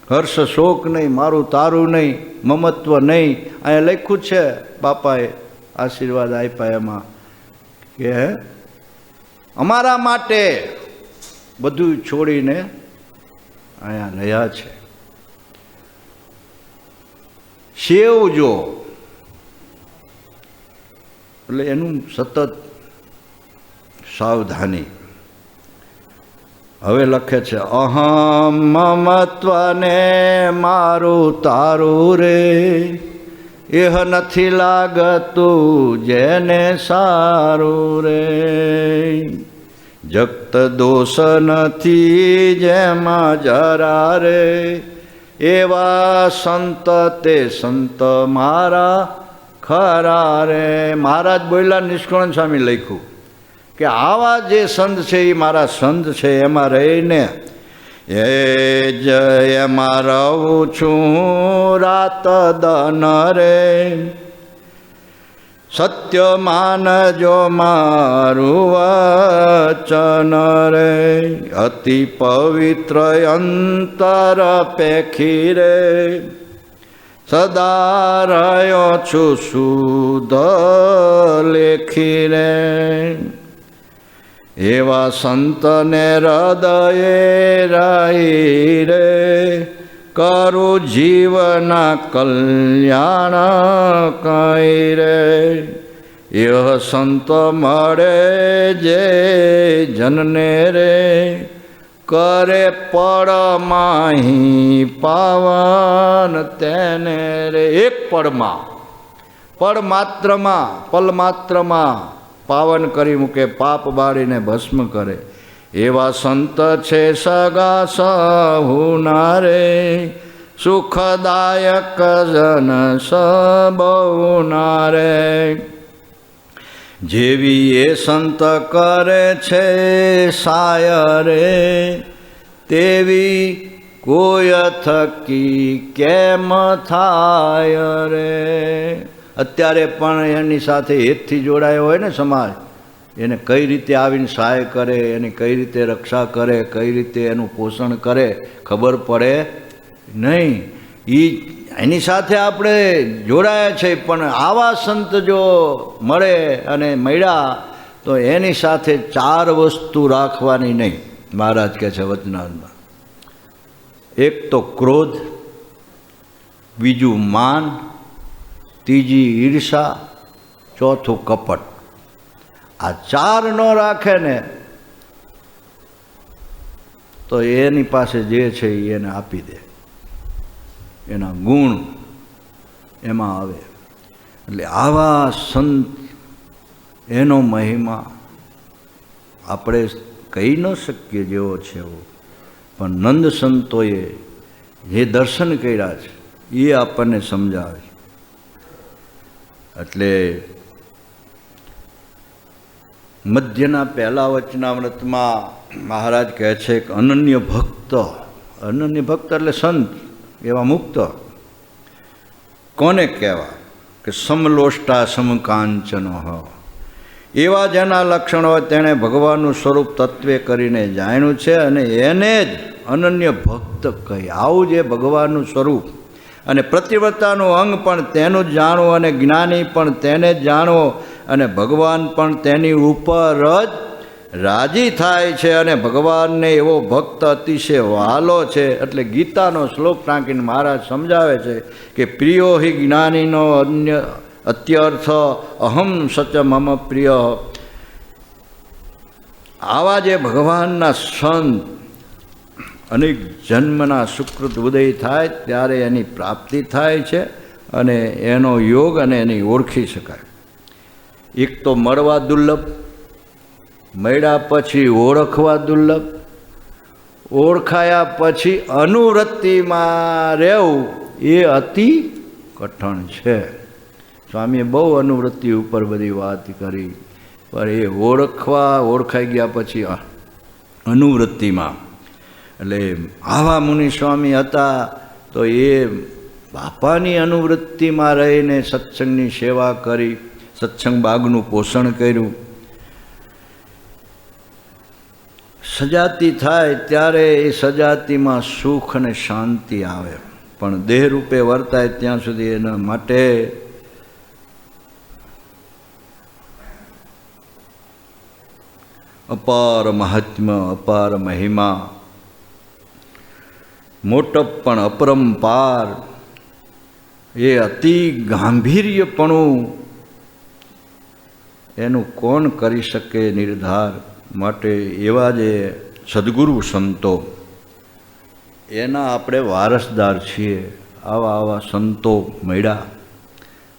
હર્ષ શોક નહીં, મારું તારું નહીં, મમત્વ નહીં. અહીંયા લખ્યું છે, બાપાએ આશીર્વાદ આપ્યા એમાં કે અમારા માટે બધું છોડીને અહીંયા રહ્યા છે. સેવજો, એટલે એનું સતત સાવધાની. હવે લખે છે, અહમ મમત્વને મારું તારું રે, એહ નથી લાગતું જેને સારું રે. જગત દોષ નથી જેમાં જરા રે, એવા સંત તે સંત મારા ખરા રે. મહારાજ બોલ્યા, નિષ્કુળાનંદ સ્વામી લખ્યું કે આવા જે સંત છે એ મારા સંત છે. એમાં રહીને એ જ એમાં રહું છું રાત દન રે, સત્ય માનજો મારું વચન રે, અતિ પવિત્ર અંતર પેખી રે, સદા રહ્યો છું શુદ્ધ લેખી રે. એવા સંતને હૃદયે રહી રે, કરું જીવના કલ્યાણ કઈ રે. એહ સંત મળે જે જનને રે, કરે પડમાહી પાવન તેને રે. એક પળમાં, પળ માત્રમાં પાવન કરી મૂકે, પાપ બાળીને ભસ્મ કરે. એવા સંત છે સગા સહુના રે, સુખદાયક જન સબહુના રે. જેવી એ સંત કરે છે સાય રે, તેવી કોઈ થકી કેમ થાય રે. અત્યારે પણ એની સાથે હેતથી જોડાયો હોય ને સમાજ, એને કઈ રીતે આવીને સહાય કરે, એની કઈ રીતે રક્ષા કરે, કઈ રીતે એનું પોષણ કરે ખબર પડે નહીં. એની સાથે આપણે જોડાયા છે, પણ આવા સંત જો મળે અને મળ્યા તો એની સાથે 4 વસ્તુ રાખવાની નહીં. મહારાજ કહે છે વચનામાં, એક તો ક્રોધ, બીજું માન, ત્રીજી ઈર્ષા, ચોથું કપટ. આ 4 ન રાખે ને તો એની પાસે જે છે એ એને આપી દે, એના ગુણ એમાં આવે. એટલે આવા સંત, એનો મહિમા આપણે કહી ન શકીએ જેવો છે એવો, પણ નંદ સંતોએ જે દર્શન કર્યા છે એ આપણને સમજાવે છે. એટલે મધ્યના પહેલા વચનામૃતમાં મહારાજ કહે છે કે અનન્ય ભક્ત એટલે સંત, એવા મુક્ત કોને કહેવા કે સમલોષ્ટા સમકાંચનો હ. એવા જેના લક્ષણો તેણે ભગવાનનું સ્વરૂપ તત્વે કરીને જાણ્યું છે, અને એને જ અનન્ય ભક્ત કહી. આવું જે ભગવાનનું સ્વરૂપ અને પ્રતિવર્તાનું અંગ પણ તેનું જ જાણવું, અને જ્ઞાની પણ તેને જ જાણવો, અને ભગવાન પણ તેની ઉપર જ રાજી થાય છે, અને ભગવાનને એવો ભક્ત અતિશય વહાલો છે. એટલે ગીતાનો શ્લોક ટાંકીને મહારાજ સમજાવે છે કે પ્રિયો હિ જ્ઞાનીનો અન્ય અત્યર્થ અહમ સચ મમ પ્રિય. આવા જે ભગવાનના સંત અનેક જન્મના સુકૃત ઉદય થાય ત્યારે એની પ્રાપ્તિ થાય છે, અને એનો યોગ અને એની ઓળખી શકાય. એક તો મળવા દુર્લભ, મળ્યા પછી ઓળખવા દુર્લભ, ઓળખાયા પછી અનુવૃત્તિમાં રહેવું એ અતિ કઠણ છે. સ્વામીએ બહુ અનુવૃત્તિ ઉપર બધી વાત કરી, પણ એ ઓળખાઈ ગયા પછી અનુવૃત્તિમાં. એટલે આવા મુનિ સ્વામી હતા તો એ બાપાની અનુવૃત્તિમાં રહીને સત્સંગની સેવા કરી, સત્સંગ બાગનું પોષણ કર્યું. સજાતિ થાય ત્યારે એ સજાતિમાં સુખ અને શાંતિ આવે, પણ દેહરૂપે વર્તાય ત્યાં સુધી એના માટે અપાર મહાત્મ્ય, અપાર મહિમા, મોટપ પણ અપરંપાર, એ અતિ ગાંભીર્યપણું એનું કોણ કરી શકે નિર્ધાર. માટે એવા જે સદ્ગુરુ સંતો, એના આપણે વારસદાર છીએ. આવા સંતો મળ્યા,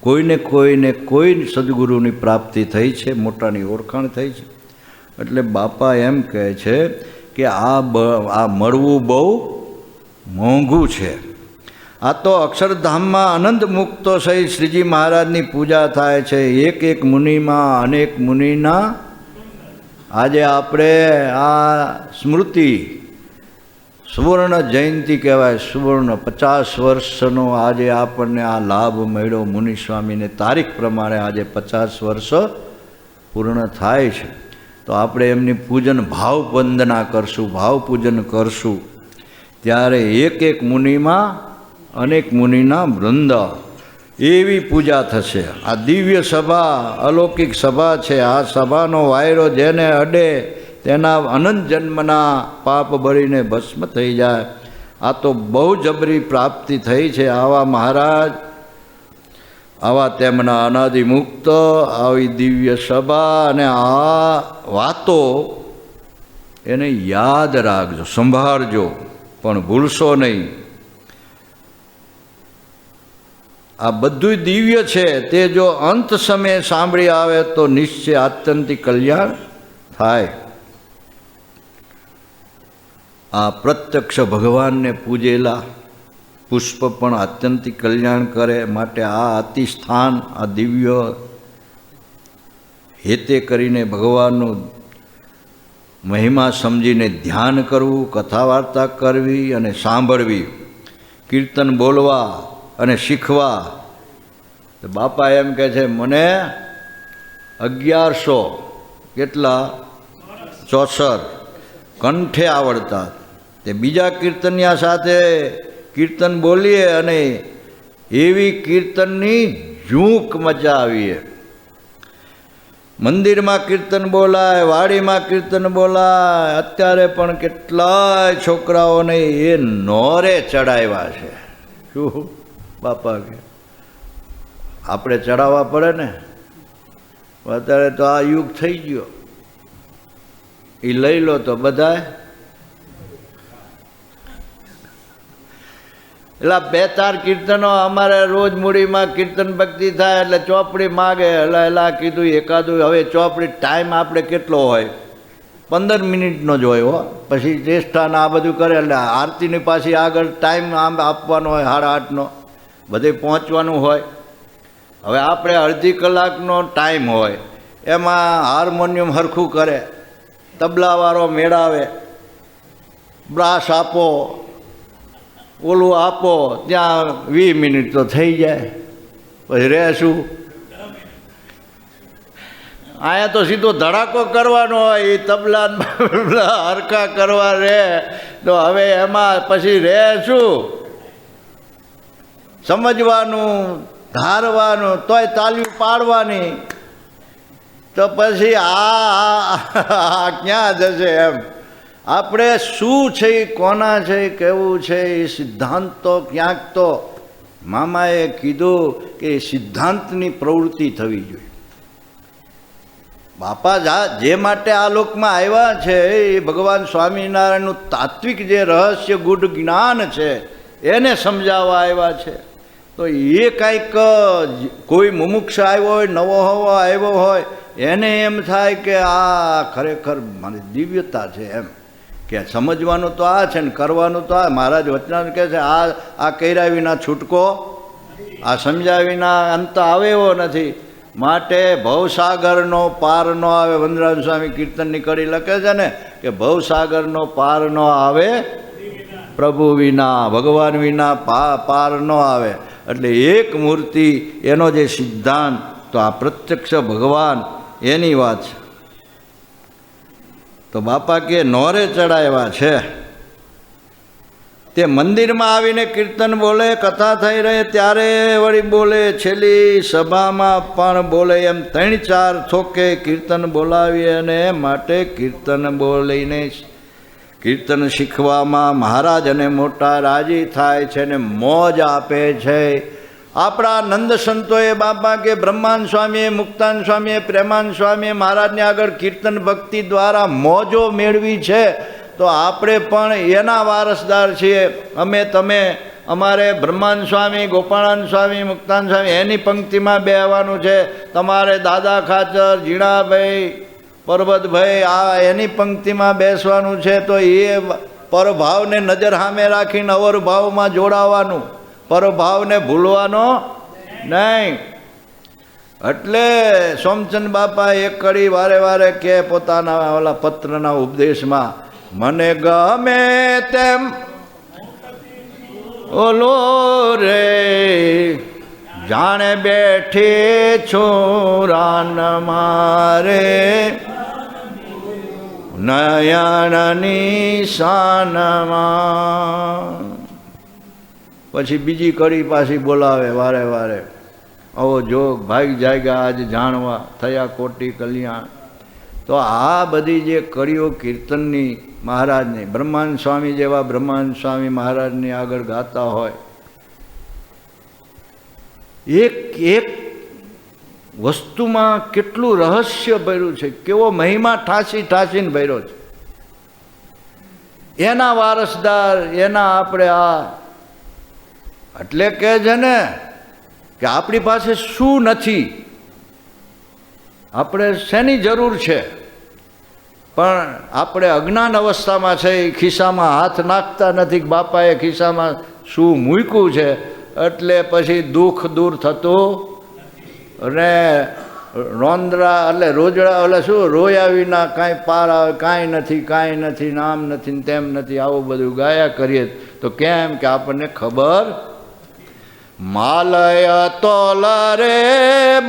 કોઈને કોઈ સદ્ગુરુની પ્રાપ્તિ થઈ છે, મોટાની ઓળખાણ થઈ છે. એટલે બાપા એમ કહે છે કે આ મળવું બહુ મોંઘું છે. આ તો અક્ષરધામમાં અનંત મુક્તો સહિત શ્રીજી મહારાજની પૂજા થાય છે. એક મુનિમાં અનેક મુનિના આજે આપણે આ સ્મૃતિ સુવર્ણ જયંતિ કહેવાય. સુવર્ણ 50 વર્ષનો આજે આપણને આ લાભ મળ્યો. મુનિસ્વામીને તારીખ પ્રમાણે આજે 50 વર્ષ પૂર્ણ થાય છે. તો આપણે એમની પૂજન ભાવ વંદના કરશું, ભાવ પૂજન કરશું. ત્યારે એક એક મુનિમાં અનેક મુનિના વૃંદ એવી પૂજા થશે. આ દિવ્ય સભા અલૌકિક સભા છે. આ સભાનો વાયરો જેને અડે તેના અનંત જન્મના પાપ બળીને ભસ્મ થઈ જાય. આ તો બહુ જબરી પ્રાપ્તિ થઈ છે. આવા મહારાજ, આવા તેમના અનાદિમુક્ત આવી દિવ્ય સભા અને આ વાતો એને યાદ રાખજો, સંભાળજો, પણ ભૂલશો નહીં. આ બધું દિવ્ય છે તે જો અંત સમયે સાંભળી આવે તો નિશ્ચય આત્યંતિક કલ્યાણ થાય. આ પ્રત્યક્ષ ભગવાનને પૂજેલા પુષ્પ પણ આત્યંતિક કલ્યાણ કરે. માટે આ અતિ સ્થાન, આ દિવ્ય હેતે કરીને ભગવાનનું મહિમા સમજીને ધ્યાન કરવું, કથા વાર્તા કરવી અને સાંભળવી, કીર્તન બોલવા અને શીખવા. તો બાપા એમ કહે છે મને 1100 કેટલા 64 કંઠે આવડતા. તે બીજા કીર્તનિયા સાથે કીર્તન બોલીએ અને એવી કીર્તનની ઝૂંક મચાવીએ. મંદિરમાં કીર્તન બોલાય, વાડીમાં કીર્તન બોલાય. અત્યારે પણ કેટલાય છોકરાઓને એ નોરે ચડાવ્યા છે. શું બાપા કે આપણે ચડાવવા પડે ને. અત્યારે તો આ યુગ થઈ ગયો. એ લઈ લો તો બધાય એટલે 2-4 કીર્તનો અમારે રોજ મૂડીમાં કીર્તન ભક્તિ થાય એટલે ચોપડી માગે. એટલે કીધું એકાદું હવે ચોપડી ટાઈમ આપણે કેટલો હોય 15 મિનિટનો જ હોય. પછી ચેષ્ટાને આ બધું કરે એટલે આરતીની પાછી આગળ ટાઈમ આમ આપવાનો હોય 8:30નો, બધે પહોંચવાનું હોય. હવે આપણે અડધી કલાકનો ટાઈમ હોય, એમાં હાર્મોનિયમ હરખું કરે, તબલાવાળો મેળાવે, બ્રાસ આપો, ઓલું આપો, ત્યાં 20 મિનિટ તો થઈ જાય. પછી રહેશું. અહીંયા તો સીધો ધડાકો કરવાનો હોય. એ તબલા હરખા કરવા રહે તો હવે એમાં પછી રહેશું સમજવાનું, ધારવાનું, તોય તાલીઓ પાડવાની. તો પછી આ ક્યાં જશે એમ. આપણે શું છે, કોના છે, કેવું છે એ સિદ્ધાંત તો ક્યાંક તો મામાએ કીધું કે સિદ્ધાંતની પ્રવૃત્તિ થવી જોઈએ. બાપા જે માટે આ લોકમાં આવ્યા છે એ ભગવાન સ્વામિનારાયણનું તાત્વિક જે રહસ્ય ગુઢ જ્ઞાન છે એને સમજાવવા આવ્યા છે. તો એ કાંઈક કોઈ મુમુક્ષ આવ્યો હોય, નવો હવો આવ્યો હોય, એને એમ થાય કે આ ખરેખર મારી દિવ્યતા છે એમ કે સમજવાનું તો આ છે ને કરવાનું તો આ. મહારાજ વચનાનંદ કહે છે આ કર્યા વિના છૂટકો, આ સમજ્યા વિના અંત આવે એવો નથી. માટે ભવસાગરનો પાર ન આવે. વંદરાજ સ્વામી કીર્તનની કડી લખે છે ને કે ભવસાગરનો પાર ન આવે પ્રભુ વિના, ભગવાન વિના પાર ન આવે. એટલે એક મૂર્તિ એનો જે સિદ્ધાંત તો આ પ્રત્યક્ષ ભગવાન એની વાત છે. તો બાપા કે નોરે ચડાવ્યા છે. તે મંદિરમાં આવીને કીર્તન બોલે, કથા થઈ રહે ત્યારે વળી બોલે, છેલ્લી સભામાં પણ બોલે. એમ 3-4 થોકે કીર્તન બોલાવીએ અને માટે કીર્તન બોલીને કીર્તન શીખવામાં મહારાજ અને મોટા રાજી થાય છે ને મોજ આપે છે. આપણા નંદ સંતોએ બાપા કે બ્રહ્માન સ્વામીએ, મુક્તાન સ્વામીએ, પ્રેમાન સ્વામીએ મહારાજને આગળ કીર્તન ભક્તિ દ્વારા મોજો મેળવી છે. તો આપણે પણ એના વારસદાર છીએ. અમે તમે અમારે બ્રહ્માન સ્વામી, ગોપાળાન સ્વામી, મુક્તાન સ્વામી એની પંક્તિમાં બેહવાનું છે. તમારે દાદા ખાચર, જીણાભાઈ, પરબતભાઈ આ એની પંક્તિમાં બેસવાનું છે. તો એ પરભાવને નજર સામે રાખીને અવરભાવમાં જોડાવાનું, પરભાવને ભૂલવાનો નહીં. એટલે સોમચંદ બાપા એક કડી વારે વારે કે પોતાના ઓલા પત્રના ઉપદેશમાં મને ગમે તેમ ઓલો રે જાણે બેઠી છું રાન મારે નયનની શાનમાં. પછી બીજી કડી પાછી બોલાવે વારે વારે, આવો જોગ ભાઈ જાગ્યા આજ જાણવા થયા કોટી કલ્યાણ. તો આ બધી જે કડીઓ કીર્તનની મહારાજની, બ્રહ્માનંદ સ્વામી જેવા બ્રહ્માનંદ સ્વામી મહારાજની આગળ ગાતા હોય, એક એક વસ્તુમાં કેટલું રહસ્ય ભર્યું છે, કેવો મહિમા ઠાંસી ઠાંસીને ભર્યો છે. એના વારસદાર, એના આપણે આ એટલે કહે છે ને કે આપણી પાસે શું નથી, આપણે શેની જરૂર છે, પણ આપણે અજ્ઞાન અવસ્થામાં છે. એ ખિસ્સામાં હાથ નાખતા નથી, બાપાએ ખિસ્સામાં શું મૂક્યું છે, એટલે પછી દુઃખ દૂર થતું અને રોંદરા એટલે રોજડા એટલે શું રોયા વિના કાંઈ પાર આવે, કાંઈ નથી, કાંઈ નથી, નામ નથી, તેમ નથી, આવું બધું ગાયા કરીએ તો કેમ કે આપણને ખબર. માલય તોલ રે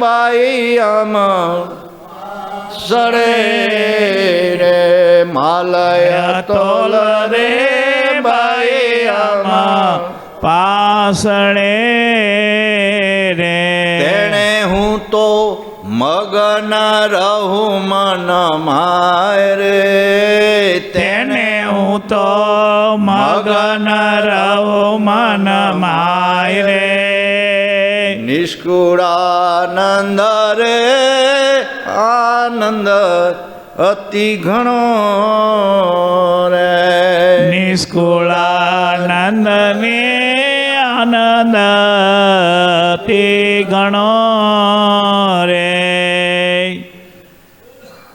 બાઈ આમ સડે રે, માલય તોલ રે બાઈ આમ પાસળે રે. તેણે હું તો મગન રહું મન માય રે, તેને હું તો મગન રહું મન માય રે. નિષ્કુળાનંદ રે આનંદ અતિ ઘણો રે, નિષ્કુળાનંદ ને આનંદ તે ગણો રે.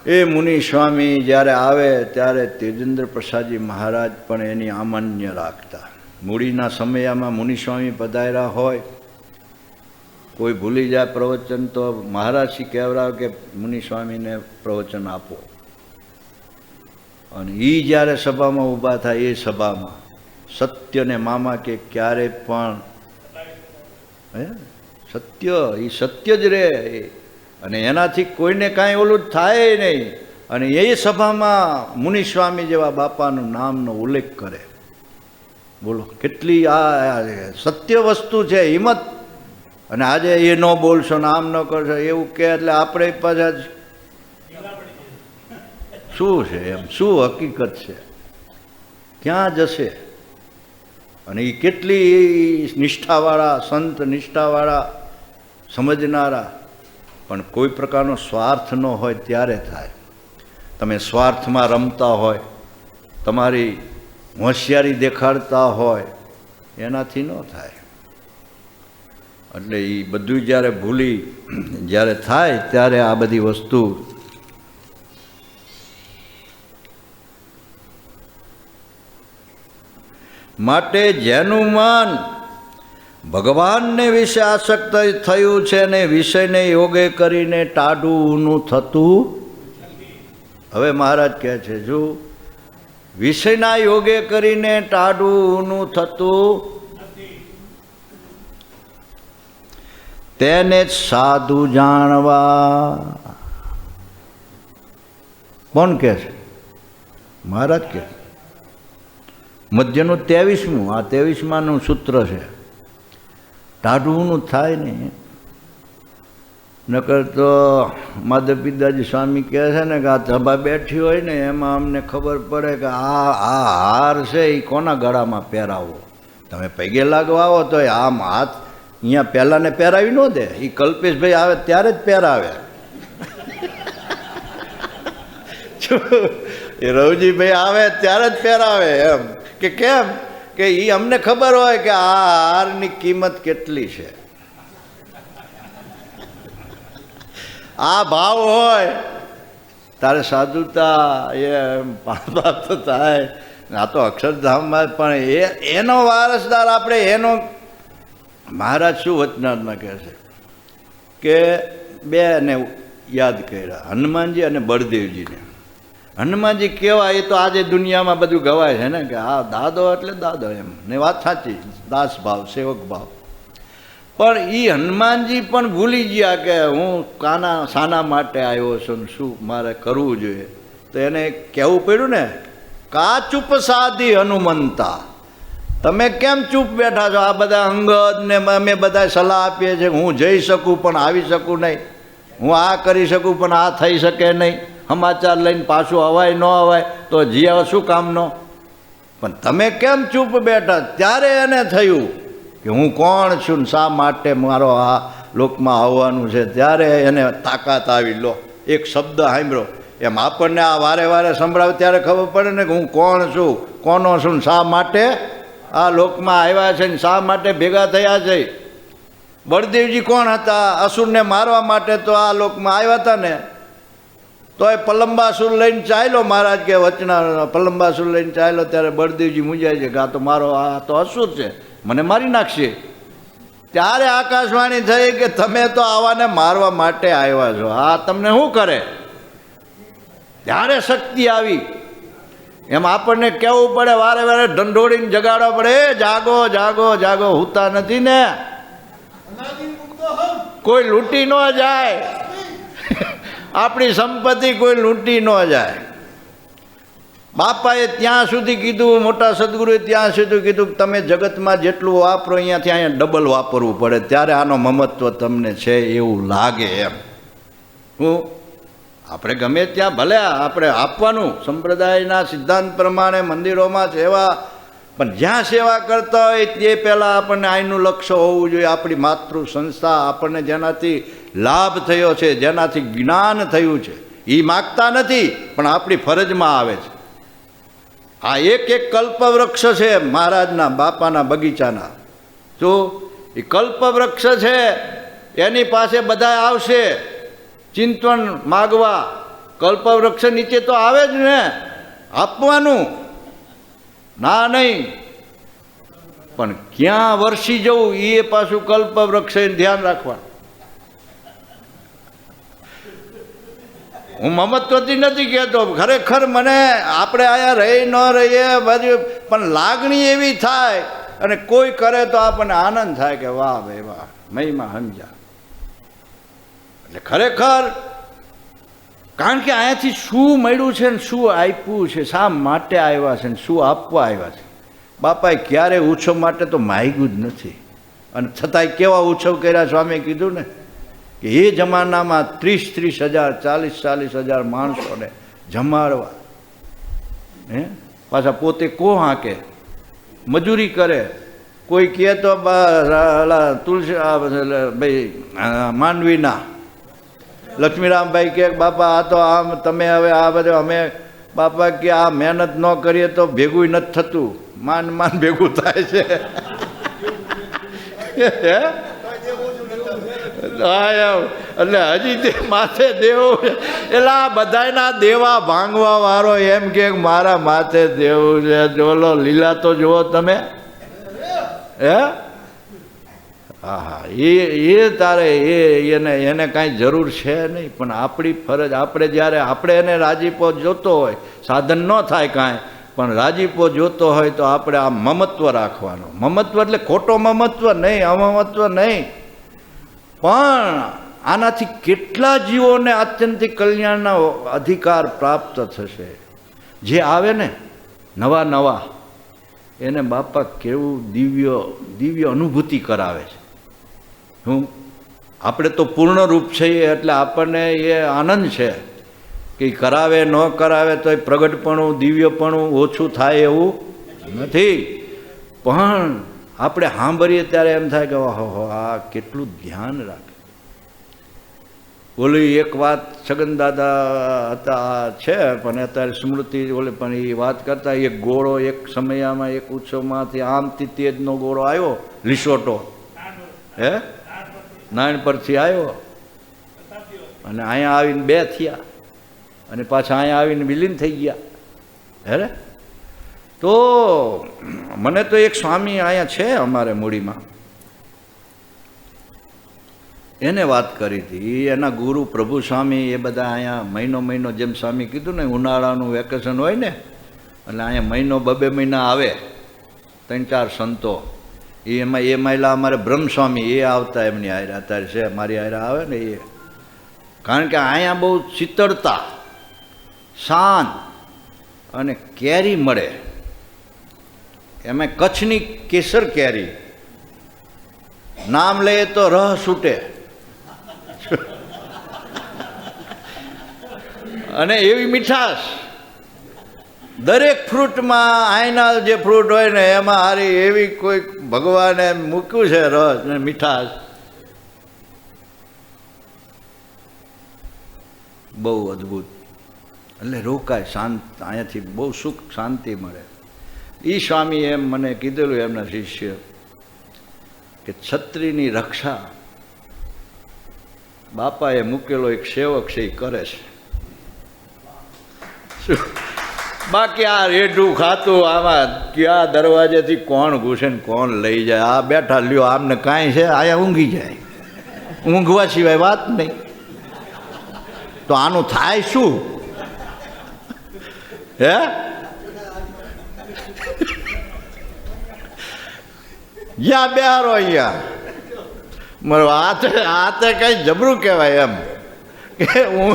એ મુનિ સ્વામી જ્યારે આવે ત્યારે તેજેન્દ્ર પ્રસાદજી મહારાજ પણ એની આમાન્ય રાખતા. મૂડીના સમયમાં મુનિ સ્વામી પધાર્યા હોય, કોઈ ભૂલી જાય પ્રવચન તો મહારાજશ્રી કહેવરાવ કે મુનિ સ્વામીને પ્રવચન આપો. અને એ જ્યારે સભામાં ઊભા થાય, એ સભામાં સત્યને મામા કે ક્યારે પણ સત્ય, એ સત્ય જ રહે અને એનાથી કોઈને કાંઈ ઓલું થાય નહીં. અને એ સભામાં મુનિ સ્વામી જેવા બાપાનું નામનો ઉલ્લેખ કરે. બોલો કેટલી આ સત્ય વસ્તુ છે, હિંમત. અને આજે એ ન બોલશો ને આમ ન કરશો એવું કે એટલે આપણે પાછા શું છે એમ, શું હકીકત છે, ક્યાં જશે. અને એ કેટલી નિષ્ઠાવાળા સંત, નિષ્ઠાવાળા સમજનારા, પણ કોઈ પ્રકારનો સ્વાર્થ ન હોય ત્યારે થાય. તમે સ્વાર્થમાં રમતા હોય, તમારી હોશિયારી દેખાડતા હોય, એનાથી ન થાય. એટલે એ બધું જ્યારે ભૂલી જ્યારે થાય ત્યારે આ બધી વસ્તુ માટે જેનું મન ભગવાનને વિશે આસક્ત થયું છે ને વિષયને યોગે કરીને ટાઢુંનું થતું. હવે મહારાજ કહે છે, જો વિષયના યોગે કરીને ટાઢુંનું થતું તેને જ સાધુ જાણવા. કોણ કહે છે? મહારાજ કહે. મધ્યનું 23મું, આ 23માનું સૂત્ર છે. ટાઢુંનું થાય નહીં, નકર તો માધવ પિતાજી સ્વામી કહે છે ને કે આ સભા બેઠી હોય ને એમાં અમને ખબર પડે કે આ હાર છે એ કોના ગળામાં પહેરાવો. તમે પગે લાગવા આવો તો આમ હાથ અહીંયા પહેલાંને પહેરાવી ન દે, એ કલ્પેશભાઈ આવે ત્યારે જ પહેરાવે. એ રવજીભાઈ આવે ત્યારે જ પહેરાવે. એમ કે કેમ કે એ અમને ખબર હોય કે આ હારની કિંમત કેટલી છે. આ ભાવ હોય તારે સાધુતા એ પ્રાપ્ત થાય. આ તો અક્ષરધામમાં પણ એનો વારસદાર આપણે એનો. મહારાજ શું વચનામાં કહે છે કે બેને યાદ કર્યા, હનુમાનજી અને બળદેવજીને. હનુમાનજી કેવા એ તો આજે દુનિયામાં બધું ગવાય છે ને કે આ દાદો એટલે દાદો એમ ને વાત સાચી, દાસ ભાવ સેવક ભાવ. પણ એ હનુમાનજી પણ ભૂલી ગયા કે હું શાના માટે આવ્યો છું ને શું મારે કરવું જોઈએ. તો એને કહેવું પડ્યું ને, કા ચૂપ સાધી હનુમંતા, તમે કેમ ચૂપ બેઠા છો? આ બધા અંગદ ને અમે બધા સલાહ આપીએ છીએ, હું જઈ શકું પણ આવી શકું નહીં, હું આ કરી શકું પણ આ થઈ શકે નહીં, સમાચાર લઈને પાછું અવાય ન અવાય તો જીવા શું કામનો? પણ તમે કેમ ચૂપ બેઠા? ત્યારે એને થયું કે હું કોણ છું ને શા માટે મારો આ લોકમાં આવવાનું છે. ત્યારે એને તાકાત આવી. લો એક શબ્દ સાંભળ્યો એમ આપણને આ વારે વારે સંભળાવે ત્યારે ખબર પડે ને કે હું કોણ છું, કોનો છું ને શા માટે આ લોકમાં આવ્યા છે ને શા માટે ભેગા થયા છે. બળદેવજી કોણ હતા? અસુરને મારવા માટે તો આ લોકમાં આવ્યા હતા ને. તો એ પલંબાસુર લઈને ચાલ્યો, મહારાજ કે વચના પલંબાસુર લઈને ચાલ્યો ત્યારે બળદેવજી મૂંઝાય છે કે આ તો મારો આ તો અસુર છે, મને મારી નાખશે. ત્યારે આકાશવાણી થઈ કે તમે તો આવાને મારવા માટે આવ્યા છો, આ તમને શું કરે? ત્યારે શક્તિ આવી. એમ આપણને કહેવું પડે, વારે વારે ઢંઢોળીને જગાડવા પડે, જાગો જાગો જાગો, હુતા નથી ને. કોઈ લૂંટી ન જાય, આપણી સંપત્તિ કોઈ લૂંટી ન જાય. બાપાએ ત્યાં સુધી કીધું, મોટા સદગુરુએ ત્યાં સુધી કીધું કે તમે જગતમાં જેટલું વાપરો અહીંયાથી અહીંયા ડબલ વાપરવું પડે, ત્યારે આનો મમત્વ તમને છે એવું લાગે. એમ હું આપણે ગમે ત્યાં ભલે આપણે આપવાનું સંપ્રદાયના સિદ્ધાંત પ્રમાણે મંદિરોમાં સેવા, પણ જ્યાં સેવા કરતા હોય તે પહેલાં આપણને આઈનું લક્ષ્ય હોવું જોઈએ. આપણી માતૃ સંસ્થા આપણને જેનાથી લાભ થયો છે, જેનાથી જ્ઞાન થયું છે, એ માગતા નથી પણ આપણી ફરજમાં આવે છે. આ એક એક કલ્પવૃક્ષ છે મહારાજના બાપાના બગીચાના. જો એ કલ્પવૃક્ષ છે, એની પાસે બધા આવશે ચિંતન માગવા. કલ્પવૃક્ષ નીચે તો આવે જ ને, આપવાનું ના નહીં. પણ ક્યાં વરસી જવું એ પાછું કલ્પવૃક્ષ ધ્યાન રાખવા. હું મમત્વથી નથી કહેતો, ખરેખર મને આપણે આયા રહી ન રહીએ બધું, પણ લાગણી એવી થાય અને કોઈ કરે તો આપણને આનંદ થાય કે વાહ ભાઈ વાહ, મહિમા સમજ્યા. એટલે ખરેખર કારણ કે અહીંયાથી શું મળ્યું છે ને શું આપ્યું છે, શા માટે આવ્યા છે ને શું આપવા આવ્યા છે. બાપાએ ક્યારે ઉત્સવ માટે તો માગ્યું જ નથી, અને છતાંય કેવા ઉત્સવ કર્યા. સ્વામીએ કીધું ને કે એ જમાનામાં 30,000 40,000 માણસોને જમાડવા, હે પાછા પોતે હાંકે, મજૂરી કરે. કોઈ કહે તો તુલસી ભાઈ માંડવીના લક્ષ્મીરામભાઈ કે બાપા આ તો આમ તમે હવે આ બધું અમે બાપા કે આ મહેનત ન કરીએ તો ભેગું નથી થતું, માંડ માંડ ભેગું થાય છે. એટલે હજી તે માથે દેવું, એટલે આ બધાના દેવા ભાંગવા વાળો એમ કે મારા માથે દેવું છે. જોલો લીલા તો જુઓ તમે, હે હા હા, એ તારે એને કાંઈ જરૂર છે નહીં. પણ આપણી ફરજ, આપણે જ્યારે આપણે એને રાજીપો જોતો હોય, સાધન ન થાય કાંઈ, પણ રાજીપો જોતો હોય તો આપણે આ મમત્વ રાખવાનો. મમત્વ એટલે ખોટો મમત્વ નહીં, અમમત્વ નહીં, પણ આનાથી કેટલા જીવોને આત્યંતિક કલ્યાણના અધિકાર પ્રાપ્ત થશે. જે આવે ને નવા નવા, એને બાપા કેવું દિવ્ય અનુભૂતિ કરાવે છે. આપણે તો પૂર્ણ રૂપ છીએ એટલે આપણને એ આનંદ છે કે કરાવે ન કરાવે તો એ પ્રગટપણું દિવ્યપણું ઓછું થાય એવું નથી. પણ આપણે સાંભળીએ ત્યારે એમ થાય કે ઓહો આ કેટલું ધ્યાન રાખે. ઓલી એક વાત છગન દાદા હતા છે, પણ અત્યારે સ્મૃતિ ઓલે પણ એ વાત કરતા, એક ગોળો એક સમયમાં એક ઉત્સવમાંથી આમથી તેજનો ગોળો આવ્યો, લીસોટો, હે નાયણ પરથી આવ્યો અને અહીંયા આવીને 2 થયા અને પાછા અહીંયા આવીને વિલીન થઈ ગયા. હે તો મને તો એક સ્વામી અહીંયા છે અમારે મૂડીમાં, એને વાત કરી હતી. એ એના ગુરુ પ્રભુ સ્વામી એ બધા અહીંયા મહિનો જેમ સ્વામી કીધું ને ઉનાળાનું વેકેશન હોય ને એટલે અહીંયા મહિનો 2 મહિના આવે 3-4 સંતો. એમાં એ મહિલા અમારે બ્રહ્મસ્વામી એ આવતા એમની આયરા અત્યારે છે મારી આયરા આવે ને એ. કારણ કે અહીંયા બહુ શીતળતા શાંત અને કેરી મળે. એમાં કચ્છની કેસર કેરી નામ લઈએ તો રહ છૂટે અને એવી મીઠાશ દરેક ફ્રૂટમાં આઈના જે ફ્રૂટ હોય ને એમાં હારી એવી કોઈ ભગવાને મૂક્યું છે રસ ને મીઠાશ બહુ અદ્ભુત. એટલે રોકાય શાંત અહીંયાથી બહુ સુખ શાંતિ મળે. એ સ્વામી એમ મને કીધેલું એમના શિષ્ય કે છત્રીની રક્ષા બાપાએ મૂકેલો એક સેવક છે એ કરે છે. બાકી આ રેઢું ખાતું આમાં ક્યાં દરવાજેથી કોણ ઘૂસે ને કોણ લઈ જાય. આ બેઠા લ્યો આમને કાંઈ છે આયા ઊંઘી જાય. ઊંઘવા સિવાય વાત નહીં. તો આનું થાય શું હે? જ્યાં બેહારો અહીંયા મારો હાથે કઈ જબરું કહેવાય એમ કે હું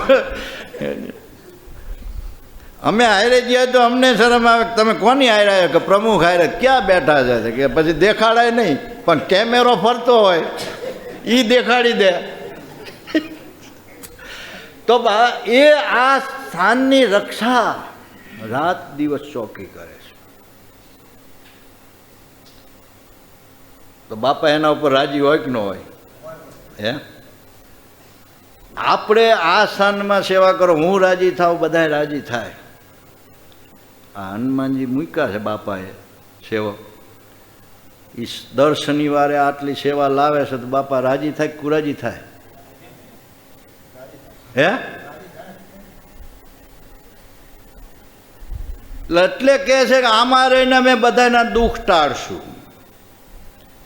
અમે હારે ગયા તો અમને શરમ આવે તમે કોની હારે આવ્યા કે પ્રમુખ હારે ક્યાં બેઠા છે કે પછી દેખાડાય નહીં પણ કેમેરો ફરતો હોય એ દેખાડી દે. તો એ આ સ્થાનની રક્ષા રાત દિવસ ચોકી કરે છે. તો બાપા એના ઉપર રાજી હોય કે ન હોય? હે આપણે આ સ્થાનમાં સેવા કરો હું રાજી થાવ બધા રાજી થાય. આ હનુમાનજી મૂક્યા છે બાપાએ સેવક. એ દર શનિવારે આટલી સેવા લાવે છે તો બાપા રાજી થાય કુરાજી થાય? હે એટલે કહે છે કે અમારે અમે બધાના દુઃખ ટાળશું.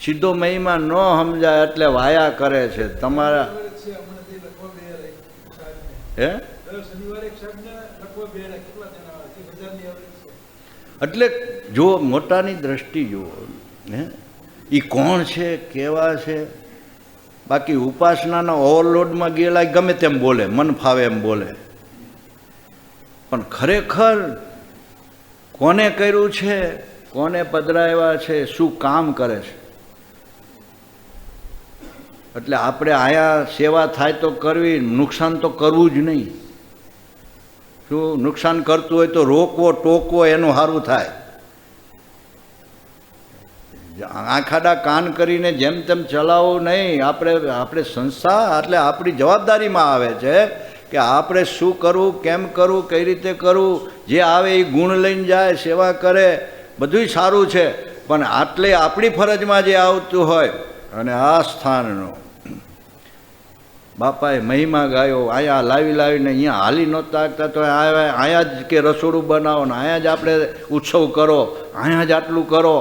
સીધો મહિમા ન સમજાય એટલે વાયા કરે છે તમારા. હે એટલે જો મોટાની દ્રષ્ટિ જુઓ હે એ કોણ છે કેવા છે. બાકી ઉપાસનાના ઓવરલોડમાં ગયેલા ગમે તેમ બોલે મન ફાવે એમ બોલે પણ ખરેખર કોને કર્યું છે કોને પધરાવ્યા છે શું કામ કરે છે. એટલે આપણે આયા સેવા થાય તો કરવી નુકસાન તો કરવું જ નહીં. શું નુકસાન કરતું હોય તો રોકવો ટોકવો એનું સારું થાય. આંખાડા કાન કરીને જેમ તેમ ચલાવવું નહીં. આપણે સંસ્થા એટલે આપણી જવાબદારીમાં આવે છે કે આપણે શું કરવું કેમ કરવું કઈ રીતે કરવું. જે આવે એ ગુણ લઈને જાય સેવા કરે બધુંય સારું છે પણ આટલે આપણી ફરજમાં જે આવતું હોય. અને આ સ્થાનનો બાપાએ મહિમા ગાયો અહીંયા લાવીને અહીંયા હાલી નહોતા આગતા તો અહીંયા જ કે રસોડું બનાવો ને અહીંયા જ આપણે ઉત્સવ કરો અહીંયા જ આટલું કરો.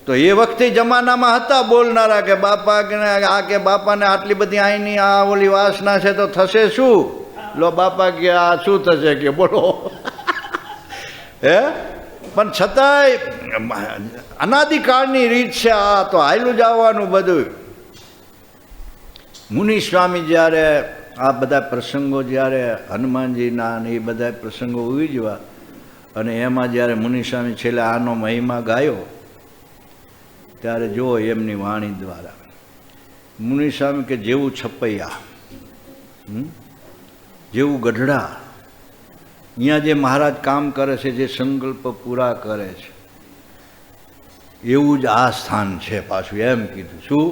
તો એ વખતે જમાનામાં હતા બોલનારા કે બાપા આ કે બાપાને આટલી બધી અહીંની આ ઓલી વાસના છે તો થશે શું. લો બાપા કે આ શું થશે કે બોલો હે. પણ છતાંય અનાદિકાળની રીત છે આ તો હાયલું જવાનું બધું. મુનિ સ્વામી જ્યારે આ બધા પ્રસંગો જ્યારે હનુમાનજીના અને એ બધા પ્રસંગો ઉજવા અને એમાં જ્યારે મુનિ સ્વામી છેલ્લે આનો મહિમા ગાયો ત્યારે જો એમની વાણી દ્વારા મુનિ સ્વામી કે જેવું છપૈયા જેવું ગઢડા અહીંયા જે મહારાજ કામ કરે છે જે સંકલ્પ પૂરા કરે છે એવું જ આ સ્થાન છે પાછું એમ કીધું. શું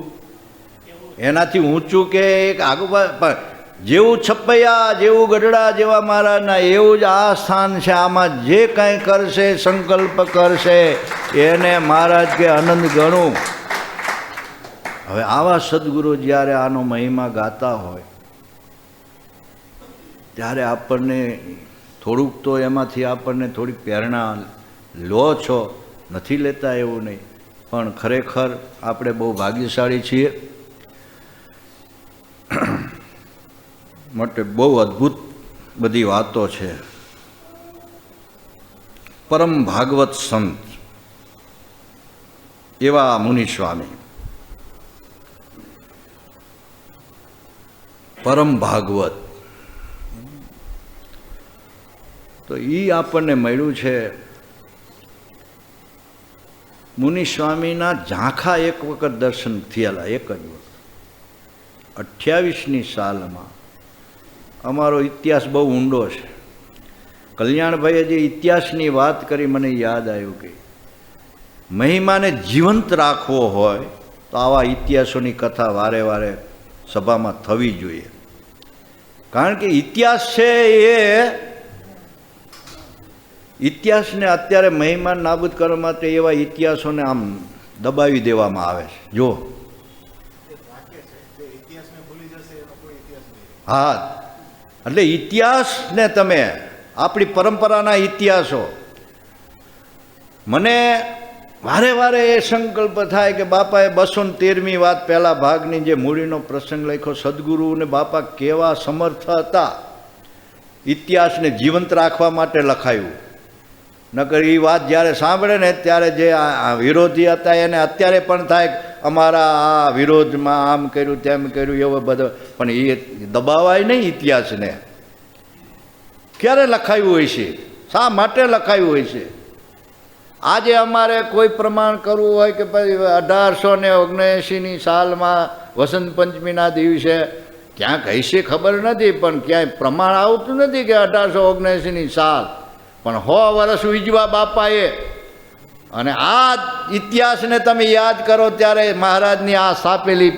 એનાથી ઊંચું કે એક આગળ જેવું છપૈયા જેવું ગઢડા જેવા મહારાજના એવું જ આ સ્થાન છે. આમાં જે કાંઈ કરશે સંકલ્પ કરશે એને મહારાજ કે આનંદ ગણું. હવે આવા સદગુરુ જ્યારે આનો મહિમા ગાતા હોય ત્યારે આપણને થોડુંક તો એમાંથી આપણને થોડીક પ્રેરણા લો છો નથી લેતા એવું નહીં પણ ખરેખર આપણે બહુ ભાગ્યશાળી છીએ. માટે બહુ અદ્ભુત બધી વાતો છે. પરમ ભાગવત સંત એવા મુનિ સ્વામી, પરમ ભાગવત, તો એ આપણને મળ્યું છે. મુનિ સ્વામીના ઝાંખા એક વખત દર્શન થયેલા, એક જ વખત 28ની સાલમાં. અમારો ઇતિહાસ બહુ ઊંડો છે. કલ્યાણભાઈએ જે ઇતિહાસની વાત કરી મને યાદ આવ્યું કે મહિમાને જીવંત રાખવો હોય તો આવા ઇતિહાસોની કથા વારે વારે સભામાં થવી જોઈએ. કારણ કે ઇતિહાસ છે એ ઇતિહાસને અત્યારે મહિમા નાબૂદ કરવા માટે એવા ઇતિહાસોને આમ દબાવી દેવામાં આવે છે. જો હા, એટલે ઇતિહાસને તમે આપણી પરંપરાના ઇતિહાસો, મને વારે વારે એ સંકલ્પ થાય કે બાપાએ 213મી વાત પહેલા ભાગની જે મૂડીનો પ્રસંગ લખ્યો, સદગુરુ અને બાપા કેવા સમર્થ હતા ઇતિહાસને જીવંત રાખવા માટે લખાયું. નકર એ વાત જ્યારે સાંભળે ને ત્યારે જે વિરોધી હતા એને અત્યારે પણ થાય અમારા આ વિરોધમાં આમ કર્યું તેમ કર્યું એવો બધો, પણ એ દબાવાય નહીં. ઇતિહાસને ક્યારે લખાયું હોય છે, શા માટે લખાયું હોય છે? આજે અમારે કોઈ પ્રમાણ કરવું હોય કે ભાઈ 1879ની સાલમાં વસંત પંચમીના દિવસે ક્યાંક હશે ખબર નથી, પણ ક્યાંય પ્રમાણ આવતું નથી કે 1879ની સાલ, પણ 100 વર્ષ ઉજવા બાપાએ. અને આ ઇતિહાસને તમે યાદ કરો ત્યારે મહારાજની આ સ્થાપેલી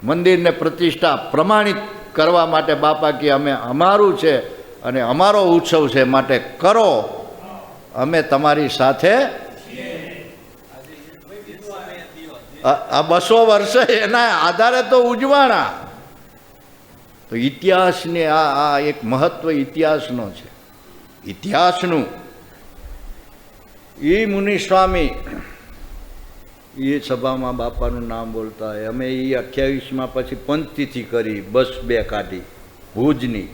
મંદિરને પ્રતિષ્ઠા પ્રમાણિત કરવા માટે બાપા કે અમે અમારું છે અને અમારો ઉત્સવ છે, માટે કરો, અમે તમારી સાથે. આ 200 વર્ષે એના આધારે તો ઉજવાણા. તો ઇતિહાસને આ એક મહત્વ ઇતિહાસનો છે. ઇતિહાસનું એ મુનિ સ્વામી એ સભામાં બાપાનું નામ બોલતા હોય. અમે એ 28માં પછી પંચતિથિ કરી, બસ 2 કાઢી ભુજની,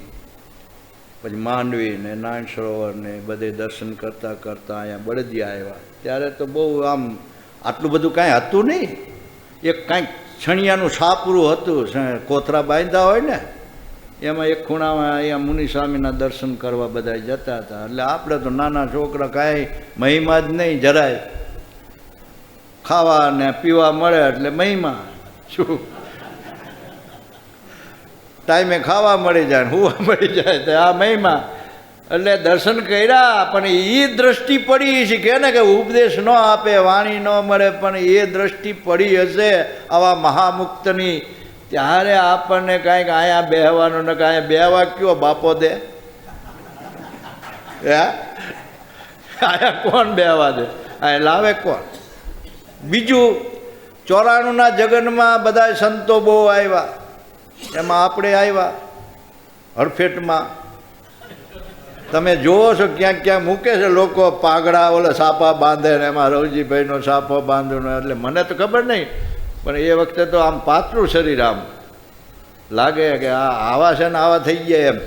પછી માંડવી ને નારાયણ સરોવર ને બધે દર્શન કરતાં કરતાં અહીંયા બળદિયા આવ્યા. ત્યારે તો બહુ આમ આટલું બધું કાંઈ હતું નહીં. એક કાંઈક છણિયાનું છાપરું હતું, કોથરા બાંધ્યા હોય ને એમાં એક ખૂણામાં અહીંયા મુનિ સ્વામીના દર્શન કરવા બધા જતા હતા. એટલે આપણે તો નાના છોકરા કાંઈ મહિમા જ નહીં, જરાય ખાવા ને પીવા મળે એટલે મહિમા શું, ટાઈમે ખાવા મળી જાય, હુવા મળી જાય તો આ મહિમા. એટલે દર્શન કર્યા, પણ એ દ્રષ્ટિ પડી છે કે ને કે ઉપદેશ ન આપે, વાણી ન મળે, પણ એ દ્રષ્ટિ પડી હશે આવા મહામુક્તની. ત્યારે આપણને કાંઈક અહીંયા બેહવાનું ને કાંઈ બેહવા કયો બાપો દે? અહીંયા કોણ બેહવા દે? અહીંયા લાવે કોણ? બીજું 94ના જગનમાં બધા સંતો બહુ આવ્યા, એમાં આપણે આવ્યા હરફેટમાં. તમે જોવો છો ક્યાંક ક્યાંક મૂકે છે લોકો પાઘડા, ઓલા સાપા બાંધે ને એમાં રવજીભાઈનો સાપો બાંધવાનો. એટલે મને તો ખબર નહીં, પણ એ વખતે તો આમ પાતળું શરીર આમ લાગે કે આવા છે ને આવા થઈ ગયા એમ.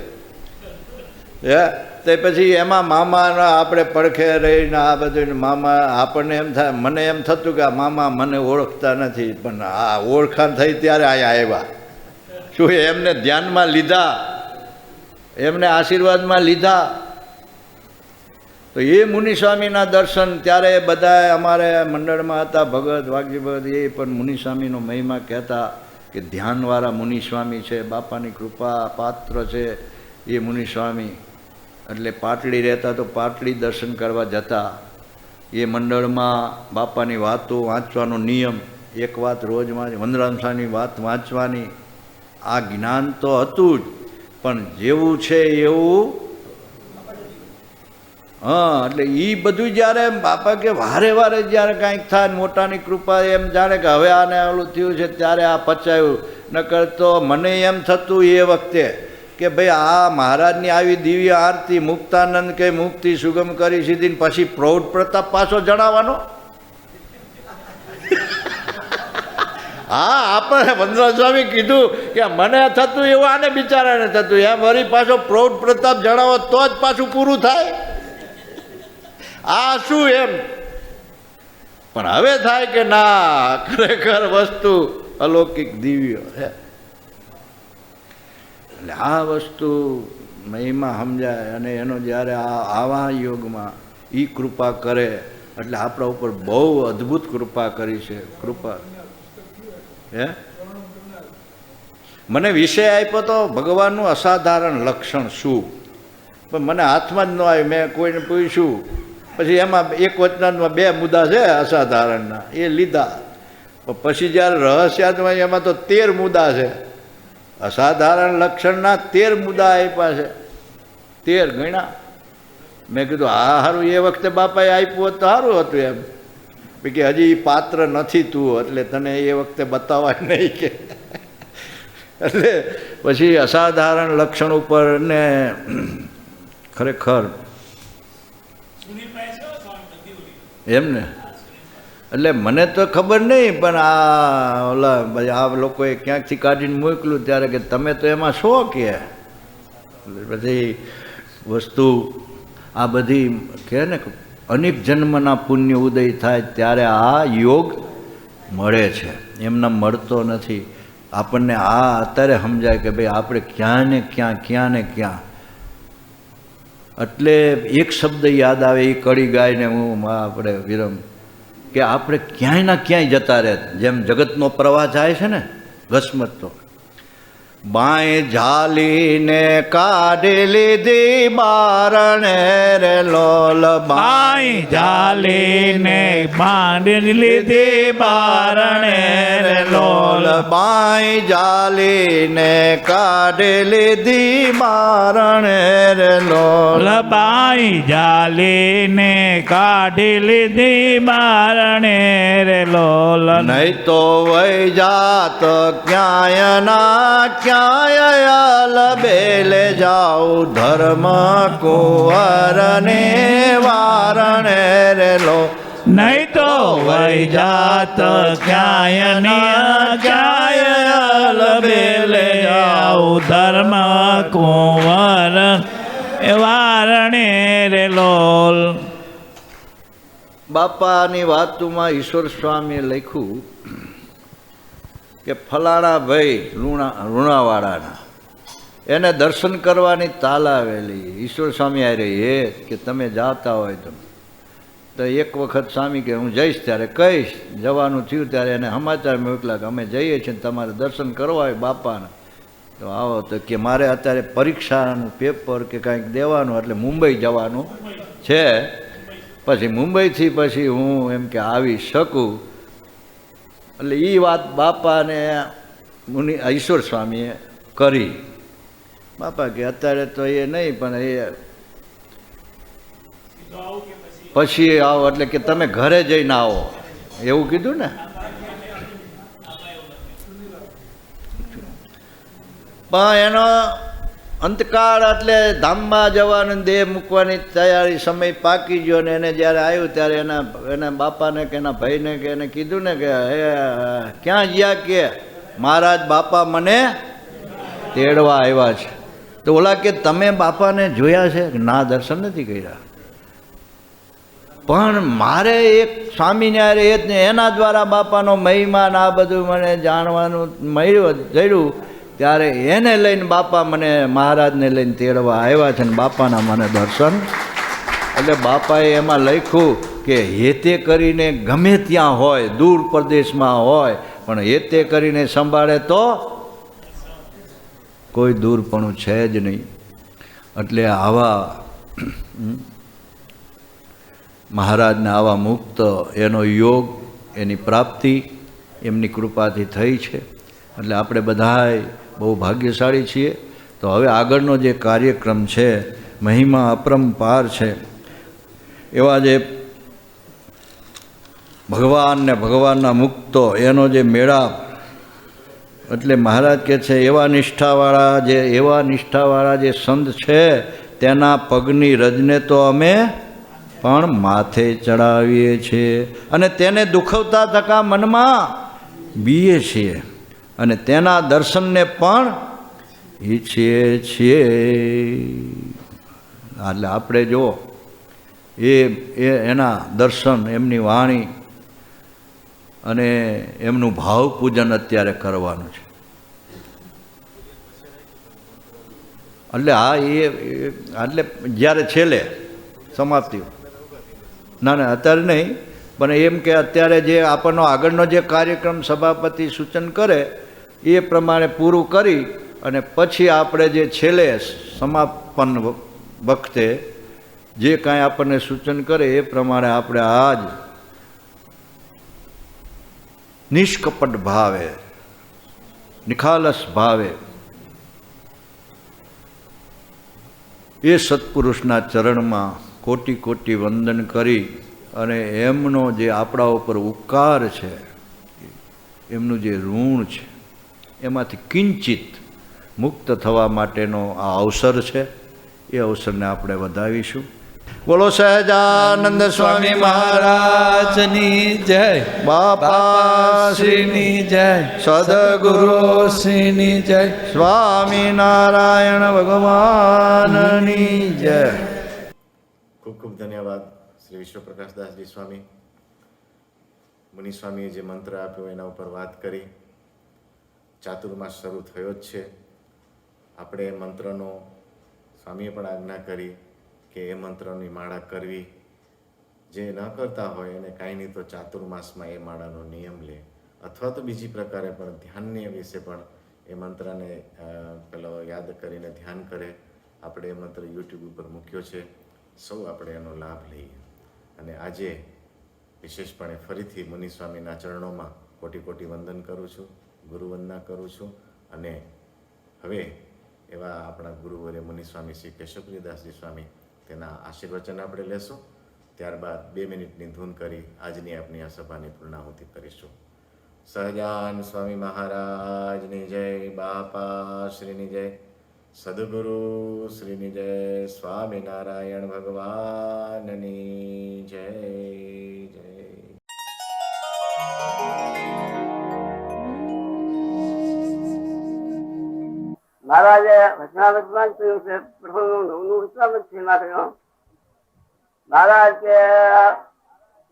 તે પછી એમાં મામાના આપણે પડખે રહીને આ બધું મામા આપણને એમ થાય, મને એમ થતું કે આ મામા મને ઓળખતા નથી, પણ આ ઓળખાણ થઈ ત્યારે અહીંયા આવ્યા. શું એમને ધ્યાનમાં લીધા, એમને આશીર્વાદમાં લીધા. તો એ મુનિ સ્વામીના દર્શન ત્યારે બધા અમારે મંડળમાં હતા, ભગત વાઘજી ભગત, એ પણ મુનિ સ્વામીનો મહિમા કહેતા કે ધ્યાનવાળા મુનિ સ્વામી છે, બાપાની કૃપા પાત્ર છે એ મુનિ સ્વામી. એટલે પાટડી રહેતા તો પાટડી દર્શન કરવા જતા. એ મંડળમાં બાપાની વાતો વાંચવાનો નિયમ, એક વાત રોજ વંદરામ સ્વામીની વાત વાંચવાની. આ જ્ઞાન તો હતું જ, પણ જેવું છે એવું. હા, એટલે એ બધું જ્યારે બાપા કે વારે વારે જ્યારે કાંઈક થાય મોટાની કૃપા, એમ જાણે કે હવે આને ઓલું થયું છે ત્યારે આ પચાયું. નકર તો મને એમ થતું એ વખતે કે ભાઈ આ મહારાજની આવી દિવ્ય આરતી મુક્તાનંદ કે મુક્તિ સુગમ કરી સીધી, પછી પ્રૌઢ પ્રતાપ પાછો જણાવવાનો. હા, આપણે વનરાજ સ્વામી કીધું કે મને થતું એવું આને બિચારાને થતું, એમ વળી પાછો પ્રૌઢ પ્રતાપ જણાવો તો જ પાછું પૂરું થાય. આ શું એમ, પણ હવે થાય કે ના, ખરેખર વસ્તુ અલૌકિક દિવ્ય છે. એટલે આ વસ્તુ મહિમા સમજાય અને એનો જ્યારે આવા યોગમાં એ કૃપા કરે એટલે આપણા ઉપર બહુ અદ્ભુત કૃપા કરી છે. કૃપા હે, મને વિષય આપ્યો તો ભગવાનનું અસાધારણ લક્ષણ શું, પણ મને હાથમાં જ ન આવ્યું. મેં કોઈને પૂછ્યું, પછી એમાં એક વચનામાં 2 મુદ્દા છે અસાધારણના, એ લીધા. પણ પછી જ્યારે રહસ્યાત્મા એમાં તો 13 મુદ્દા છે. અસાધારણ લક્ષણના 13 મુદ્દા આપ્યા છે, 13 ગણ્યા. મેં કીધું આ સારું, એ વખતે બાપાએ આપ્યું હોત તો સારું હતું એમ, કે હજી પાત્ર નથી તું, એટલે તને એ વખતે બતાવાય નહીં કે. એટલે પછી અસાધારણ લક્ષણ ઉપર ને ખરેખર એમ ને, એટલે મને તો ખબર નહીં, પણ આ લોકોએ ક્યાંકથી કાઢીને મોકલ્યું ત્યારે કે તમે તો એમાં શો કે. પછી વસ્તુ આ બધી કહે ને, અનેક જન્મના પુણ્ય ઉદય થાય ત્યારે આ યોગ મળે છે, એમને મળતો નથી. આપણને આ અત્યારે સમજાય કે ભાઈ આપણે ક્યાં ને ક્યાં. એટલે એક શબ્દ યાદ આવે, એ કડી ગાયને હું આપણે વિરમ, કે આપણે ક્યાંય ના ક્યાંય જતા રહે, જેમ જગતનો પ્રવાહ જાય છે ને ઘસમતતો. બાય ઝાલીને કાઢી લીધી બારણે રે લોલ, બાઈ ઝાલીને બાંધી લીધી બારણે રે લોલ, બાય ઝાલીને કાઢી લીધી બારણે રે લોલ, બાઈ ઝાલીને કાઢી લીધી બારણે રે લોલ. નહીં તો વહી જાત ક્યાંય ના ક્યાંય અલબેલે જાઉં, ધર્મ કુંવરને વારણે રે લો. નહીં તો વહી જાત ક્યાંય ને ક્યાંય લબેલે જાઉં, ધર્મ કુંવર વારણે રે લોલ. બાપાની વાતોમાં ઈશ્વર સ્વામીએ લખ્યું કે ફલાણા ભાઈ લુણાવાડાના, એને દર્શન કરવાની તાલ આવેલી. ઈશ્વર સ્વામી આ રહી એ કે તમે જાતા હોય તો એક વખત સ્વામી કે હું જઈશ ત્યારે કહીશ. જવાનું થયું ત્યારે એને સમાચાર મોકલા કે અમે જઈએ છીએ, તમારે દર્શન કરવા હોય બાપાના તો આવો. તો કે મારે અત્યારે પરીક્ષાનું પેપર કે કાંઈક દેવાનું, એટલે મુંબઈ જવાનું છે, પછી મુંબઈથી પછી હું એમ કે આવી શકું. એટલે એ વાત બાપાને ઈશ્વર સ્વામીએ કરી. બાપા કે અત્યારે તો એ નહીં, પણ એ પછી આવો, એટલે કે તમે ઘરે જઈને આવો એવું કીધું ને. પણ એનો અંતકાળ એટલે ધામમાં જવાનું, દેહ મૂકવાની તૈયારી, સમય પાકી ગયો ને એને જ્યારે આવ્યું ત્યારે એના બાપાને કે એના ભાઈને કે એને કીધું ને કે હે ક્યાં ગયા, કે મહારાજ બાપા મને તેડવા આવ્યા છે. તો ઓલા કે તમે બાપાને જોયા છે? ના, દર્શન નથી કર્યા, પણ મારે એક સ્વામિનારાયણ એ જ ને એના દ્વારા બાપાનો મહિમા ને આ બધું મને જાણવાનું મળ્યું જડ્યું, ત્યારે એને લઈને બાપા મને મહારાજને લઈને તેડવા આવ્યા છે ને બાપાના મને દર્શન. એટલે બાપાએ એમાં લખ્યું કે હેતે કરીને ગમે ત્યાં હોય, દૂર પ્રદેશમાં હોય, પણ હેતે કરીને સંભાળે તો કોઈ દૂરપણું છે જ નહીં. એટલે આવા મહારાજને આવા મુક્ત એનો યોગ, એની પ્રાપ્તિ એમની કૃપાથી થઈ છે. એટલે આપણે બધાય બહુ ભાગ્યશાળી છીએ. તો હવે આગળનો જે કાર્યક્રમ છે, મહિમા અપરંપાર છે, એવા જે ભગવાન ને ભગવાનના મુક્તો એનો જે મેળાપ, એટલે મહારાજ કહે છે એવા નિષ્ઠાવાળા જે સંત છે તેના પગની રજને તો અમે પણ માથે ચડાવીએ છીએ, અને તેને દુખવતા થકા મનમાં બીએ છીએ અને તેના દર્શનને પણ ઈચ્છીએ છીએ. એટલે આપણે જો એના દર્શન, એમની વાણી અને એમનું ભાવ પૂજન અત્યારે કરવાનું છે. એટલે હા એટલે જ્યારે છેલ્લે સમાપ્તિ, ના અત્યારે નહીં, પણ એમ કે અત્યારે જે આપણનો આગળનો જે કાર્યક્રમ સભાપતિ સૂચન કરે એ પ્રમાણે પૂરું કરી અને પછી આપણે જે છેલ્લે સમાપન વખતે જે કાંઈ આપણને સૂચન કરે એ પ્રમાણે આપણે આજ નિષ્કપટ ભાવે, નિખાલસ ભાવે એ સત્પુરુષના ચરણમાં કોટી કોટી વંદન કરી અને એમનો જે આપણા ઉપર ઉપકાર છે, એમનું જે ઋણ છે, એમાંથી કિંચિત મુક્ત થવા માટેનો આ અવસર છે. એ અવસરને આપણે વધાવીશું. બોલો સહજાનંદ સ્વામી મહારાજની જય, બાપા શ્રીની જય, સદગુરુ શ્રીની જય, સ્વામિનારાયણ ભગવાનની જય. ખૂબ ખૂબ ધન્યવાદ શ્રી વિશ્વપ્રકાશદાસજી સ્વામી. મુનિ સ્વામીએ જે મંત્ર આપ્યો એના ઉપર વાત કરી. ચાતુર્માસ શરૂ થયો જ છે. આપણે એ મંત્રનો, સ્વામીએ પણ આજ્ઞા કરી કે એ મંત્રની માળા કરવી. જે ન કરતા હોય એને કાંઈ નહીં તો ચાતુર્માસમાં એ માળાનો નિયમ લે, અથવા તો બીજી પ્રકારે પણ ધ્યાનની વિશે પણ એ મંત્રને પેલો યાદ કરીને ધ્યાન કરે. આપણે એ મંત્ર યુટ્યુબ ઉપર મૂક્યો છે. સૌ આપણે એનો લાભ લઈએ. અને આજે વિશેષપણે ફરીથી મુનિ સ્વામીના ચરણોમાં કોટી કોટી વંદન કરું છું, ગુરુવંદના કરું છું. અને હવે એવા આપણા ગુરુવર્ય મુનિ સ્વામી શ્રી કેશવપ્રિયદાસજી સ્વામી, તેના આશીર્વચન આપણે લેશું. ત્યારબાદ 2 મિનિટની ધૂન કરી આજની આપણી આ સભાની પૂર્ણાહુતિ કરીશું. સહજાન સ્વામી મહારાજની જય, બાપા શ્રીની જય, સદગુરુ શ્રીની જય, સ્વામિનારાયણ ભગવાનની જય જય. મહારાજે વચનામૃતમાં કહ્યું છે, પ્રભુનું 9મું વચનામૃત છે એમાં કહ્યું, મહારાજ કે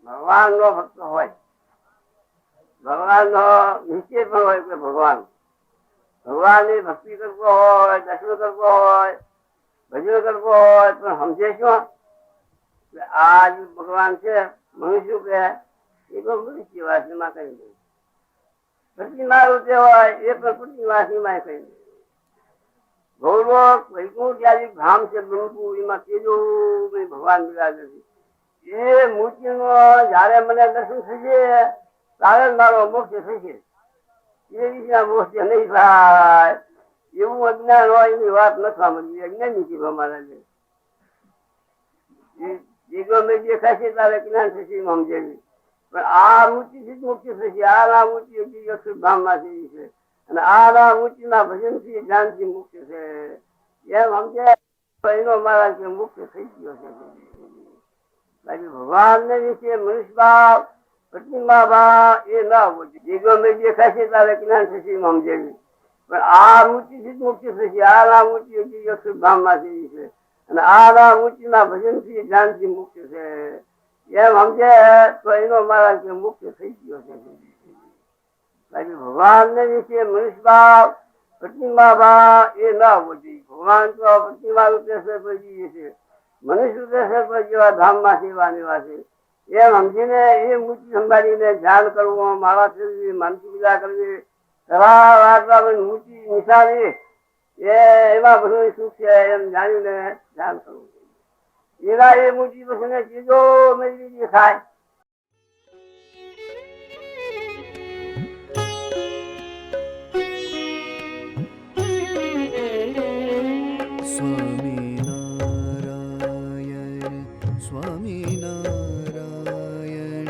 ભગવાનનો ભક્ત હોય, ભગવાનનો નિશ્ચય પણ હોય કે ભગવાનની ભક્તિ કરવો હોય, દર્શન કરવો હોય, ભજન કરવો હોય, પણ સમજે શું કે આ જે ભગવાન છે મનુષ્ય કે એ તો મનુષ્યવાસીમાં કહી દે, પ્રતિમા રૂપે હોય એ પણ પ્રતિમાસીમાં કહી દે. ગૌરવ વૈકુંઠ યાદી ધામ છે બ્રહ્મપુર, એમાં તેજું ભગવાન બિરાજે છે. એ મૂર્તિનો જયારે મને દર્શન થશે ત્યારે મારો મોક્ષ થશે. એ રીતના મોક્ષ નહીં થાય એવું અજ્ઞાન હોય એની વાત નથી મળી. અજ્ઞાની છે અમારા દેખાશે ત્યારે જ્ઞાન થશે એમ સમજેવી. પણ આ મૂર્તિથી જ મુક્તિ થશે. આ મૂર્તિ ધામમાંથી છે અને આ મૂર્તિના ભજનથી જ્ઞાનથી મુક્ત છે એમ સમજે એનો મારા કે મુક્ત થઈ ગયો છે. બાકી ભગવાનને વિશે મનુષ્ય ભાવ, પ્રતિમા ભાવ એ ના હોવો જોઈએ. દેખાશે ત્યારે જ્ઞાન થશે એમ સમજેવી. પણ આ મૂર્તિથી જ મુક્ત થશે. આ મૂર્તિ ધામમાંથી છે અને આ મૂર્તિના ભજનથી જ્ઞાનથી મુક્ત છે એમ સમજે તો એનો મારા કે મુક્ત થઈ ગયો છે. બાકી ભગવાનને વિશે મનુષ્ય ભાવ, પ્રતિમા ભાવ એ ના હોવો જોઈએ. ભગવાન તો પ્રતિમા રૂપે છે, મનુષ્ય રૂપે છે, જેવા ધામમાં સેવા નિવાસે એમ સમજીને એ મૂર્તિ સંભાળીને ધ્યાન કરવું, માળા ફેરવી, માનસી પૂજા કરવી, મૂર્તિ નિશાની એમાં બધું સુખ છે એમ જાણીને ધ્યાન કરવું. એના એ મૂર્તિ પછી ચીજો મેળવી થાય. સ્વામિનારાયણ સ્વામિનારાયણ